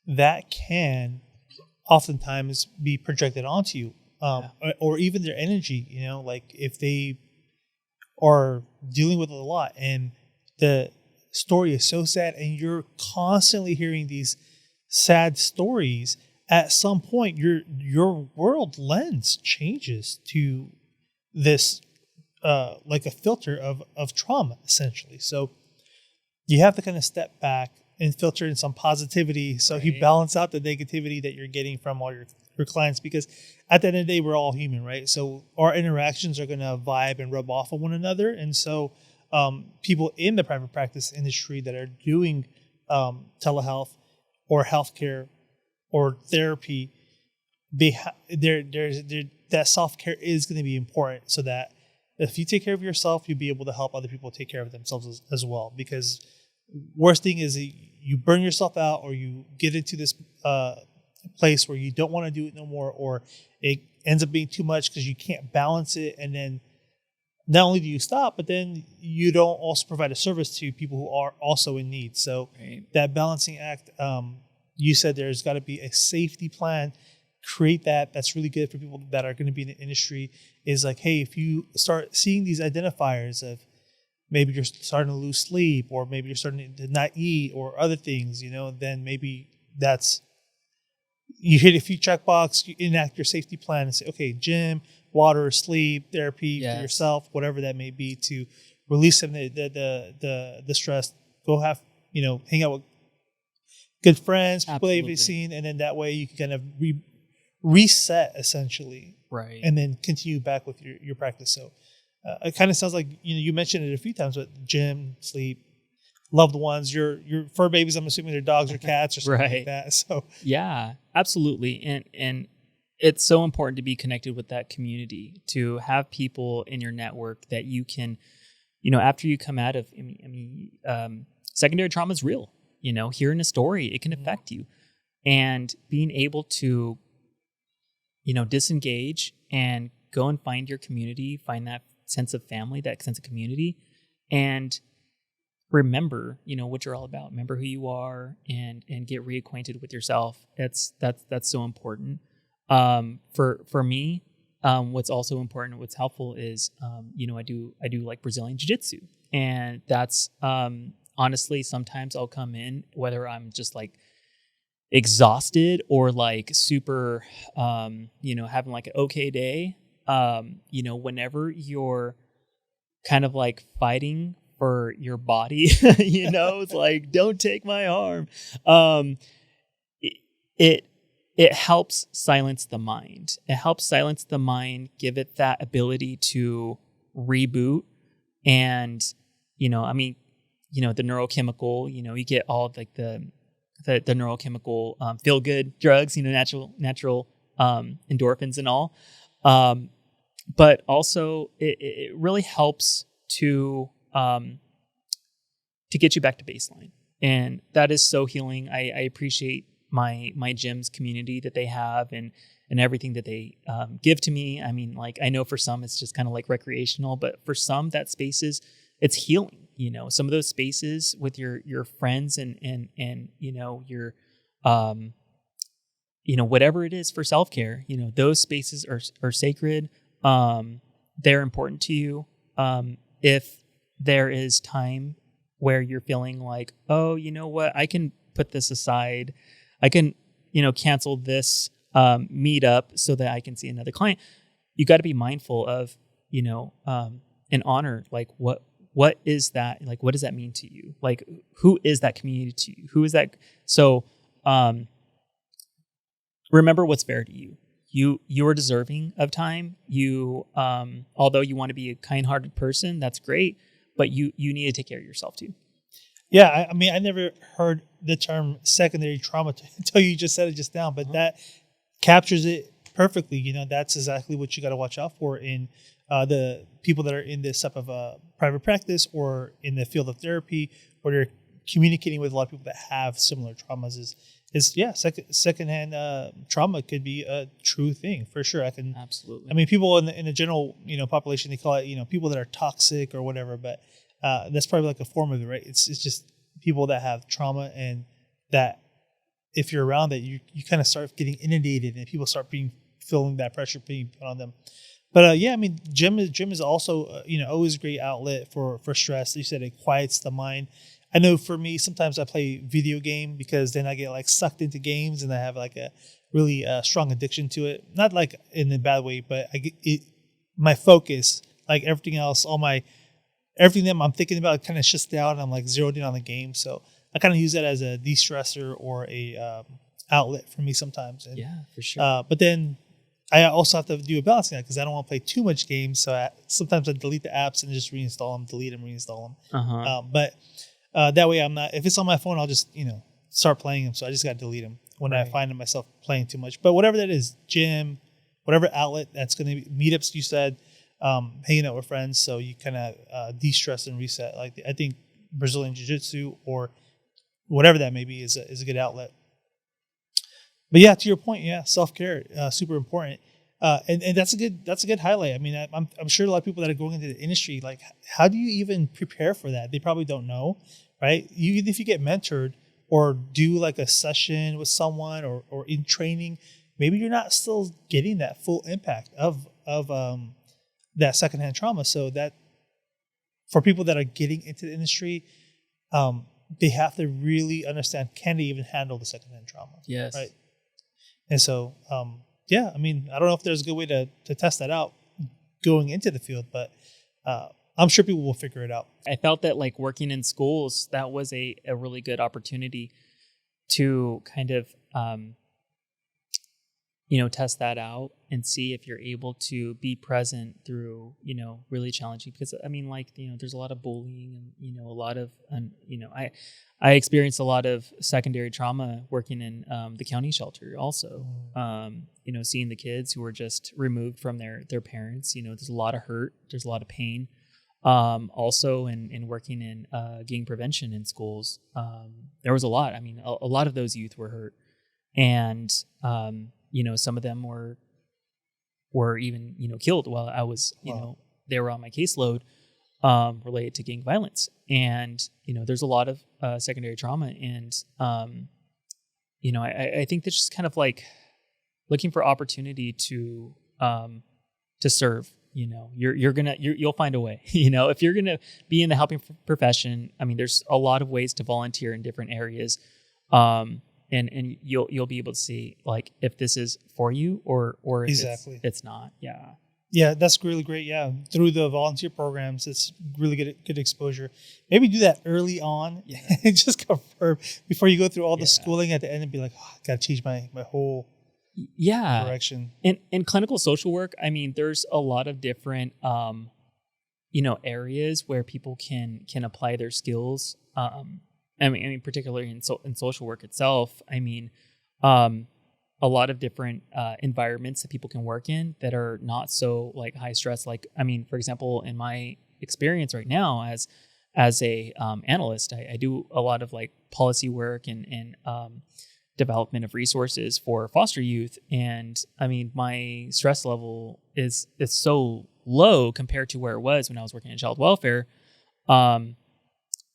that can oftentimes be projected onto you, or even their energy, like if they are dealing with it a lot and the story is so sad and you're constantly hearing these sad stories, at some point your world lens changes to this like a filter of trauma, essentially. So you have to kind of step back and filter in some positivity, so you balance out the negativity that you're getting from all your clients, because at the end of the day, we're all human, right? So our interactions are going to vibe and rub off on one another. And so people in the private practice industry that are doing telehealth or healthcare or therapy, that self-care is going to be important, so that if you take care of yourself, you'll be able to help other people take care of themselves as well. Because worst thing is you burn yourself out, or you get into this place where you don't want to do it no more, or it ends up being too much because you can't balance it. And then not only do you stop, but then you don't also provide a service to people who are also in need. So that balancing act, you said there's got to be a safety plan. Create that's really good for people that are going to be in the industry. Is like, hey, if you start seeing these identifiers of maybe you're starting to lose sleep, or maybe you're starting to not eat, or other things, then maybe you hit a few checkbox, you enact your safety plan and say, okay, gym, water, sleep, therapy for yourself, whatever that may be, to release some of the stress. Go have, hang out with good friends, people that you've seen, and then that way you can kind of reset, essentially, right, and then continue back with your practice. So it kind of sounds like you mentioned it a few times, but gym, sleep, loved ones, your fur babies. I'm assuming they're dogs or cats or something like that. So yeah, absolutely, and it's so important to be connected with that community, to have people in your network that you can, after you come out of, secondary trauma is real. Hearing a story, it can affect you, and being able to, disengage and go and find your community, find that sense of family, that sense of community, and remember, what you're all about. Remember who you are, and get reacquainted with yourself. That's so important. For me, what's also important, what's helpful is, I do like Brazilian jiu-jitsu, And that's honestly, sometimes I'll come in, whether I'm just like exhausted or like super, having like an okay day. Whenever you're kind of like fighting for your body, it's like, don't take my arm. It helps silence the mind. It helps silence the mind, give it that ability to reboot. And, the neurochemical, you get all like the neurochemical feel good drugs, natural endorphins and all. But also it really helps to get you back to baseline. And that is so healing. I appreciate my gym's community that they have and everything that they give to me. I mean, like, I know for some it's just kind of like recreational, but for some that spaces, it's healing. Some of those spaces with your friends and your whatever it is for self-care, those spaces are sacred. They're important to you. If there is time where you're feeling like, oh, you know what, I can put this aside. I can, cancel this meetup so that I can see another client. You got to be mindful of, and honor, like, what is that? Like, what does that mean to you? Like, who is that community to you? Who is that? So, remember what's fair to you. You are deserving of time. You, although you want to be a kind-hearted person, that's great, but you need to take care of yourself too. Yeah, I mean, I never heard the term secondary trauma until you just said it just now, but that captures it perfectly. That's exactly what you got to watch out for in the people that are in this type of private practice or in the field of therapy, or they're communicating with a lot of people that have similar traumas. Secondhand trauma could be a true thing for sure. Absolutely. I mean, people in the general population, they call it people that are toxic or whatever, but that's probably like a form of it, right? It's just people that have trauma, and that if you're around that, you kind of start getting inundated, and people start feeling that pressure being put on them. But I mean, gym is also always a great outlet for stress. You said it quiets the mind. I know for me, sometimes I play video game because then I get like sucked into games, and I have like a really strong addiction to it. Not like in a bad way, but I get it. My focus, like everything else, everything that I'm thinking about kind of shuts down. And I'm like zeroed in on the game, so I kind of use that as a de-stressor or a outlet for me sometimes. And, yeah, for sure. But then I also have to do a balancing act because I don't want to play too much games. So sometimes I delete the apps and just reinstall them, delete them, reinstall them. But that way I'm not. If it's on my phone, I'll just start playing them. So I just got to delete them when I find myself playing too much. But whatever that is, gym, whatever outlet that's going to be, meetups. You said. Hanging out with friends, so you kind of de-stress and reset. Like I think Brazilian Jiu-Jitsu or whatever that may be is a good outlet. But yeah, to your point, self-care super important, and that's a good highlight. I mean, I'm sure a lot of people that are going into the industry, like, how do you even prepare for that? They probably don't know, right? Even if you get mentored or do like a session with someone or in training, maybe you're not still getting that full impact of that secondhand trauma. So that for people that are getting into the industry, they have to really understand, can they even handle the secondhand trauma? Yes. Right. And so, I mean, I don't know if there's a good way to test that out going into the field, but I'm sure people will figure it out. I felt that like working in schools, that was a really good opportunity to kind of, test that out and see if you're able to be present through, really challenging, because I mean, like, there's a lot of bullying and, a lot of, I experienced a lot of secondary trauma working in the county shelter also, seeing the kids who were just removed from their parents, there's a lot of hurt, there's a lot of pain. Also in working in gang prevention in schools, there was a lot. I mean, a lot of those youth were hurt, and some of them were even killed while I was they were on my caseload related to gang violence. And there's a lot of secondary trauma, and I think that's just kind of like looking for opportunity to serve you'll find a way. If you're gonna be in the helping profession, I mean, there's a lot of ways to volunteer in different areas, and you'll be able to see like if this is for you or if Exactly. it's not. Yeah. Yeah, that's really great. Yeah, through the volunteer programs, it's really good exposure. Maybe do that early on and just confirm before you go through all the schooling at the end and be like, oh, I got to change my whole direction. In clinical social work, I mean, there's a lot of different areas where people can apply their skills. I mean, particularly in social work itself. I mean, a lot of different environments that people can work in that are not so like high stress. Like, I mean, for example, in my experience right now as a analyst, I do a lot of like policy work and development of resources for foster youth. And I mean, my stress level is so low compared to where it was when I was working in child welfare.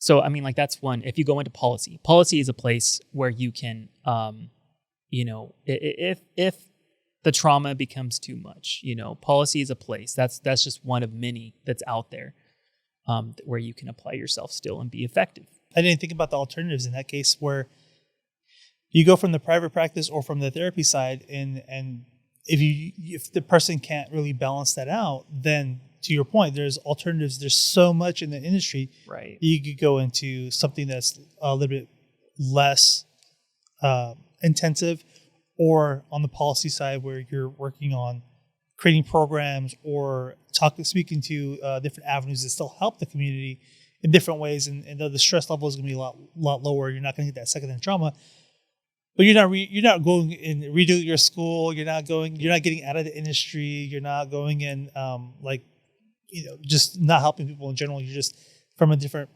So, I mean, like that's one, if you go into policy is a place where you can, if the trauma becomes too much, policy is a place that's just one of many that's out there, where you can apply yourself still and be effective. I didn't think about the alternatives in that case where you go from the private practice or from the therapy side, and if the person can't really balance that out, then to your point, there's alternatives. There's so much in the industry. Right. You could go into something that's a little bit less intensive, or on the policy side where you're working on creating programs or speaking to different avenues that still help the community in different ways. And the stress level is going to be a lot lower. You're not going to get that secondhand trauma. But you're not going and redoing your school. You're not getting out of the industry. You're not going in just not helping people in general. You're just from a different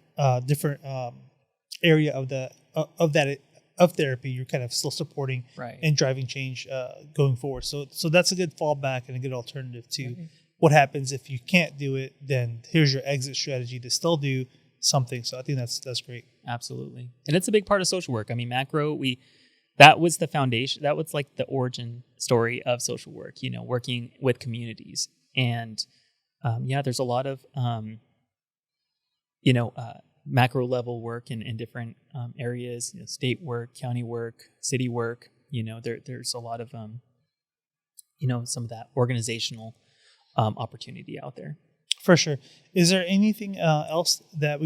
area of therapy. You're kind of still supporting and driving change going forward. So that's a good fallback and a good alternative to what happens if you can't do it. Then here's your exit strategy to still do something. So I think that's great. Absolutely, and it's a big part of social work. I mean, macro that was the foundation. That was like the origin story of social work, working with communities. And there's a lot of, macro level work in different areas, state work, county work, city work. There's a lot of, some of that organizational opportunity out there. For sure. Is there anything else that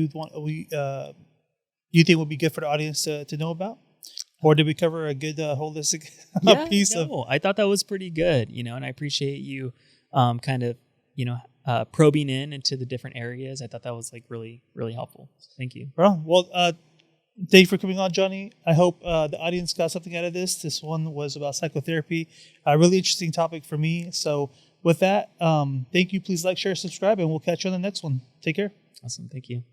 you think would be good for the audience to know about? Or did we cover a good holistic piece of? I thought that was pretty good, and I appreciate you kind of, probing into the different areas. I thought that was like really, really helpful. So thank you. Well, thank you for coming on, Johnny. I hope the audience got something out of this. This one was about psychotherapy, a really interesting topic for me. So with that, thank you. Please like, share, subscribe, and we'll catch you on the next one. Take care. Awesome. Thank you.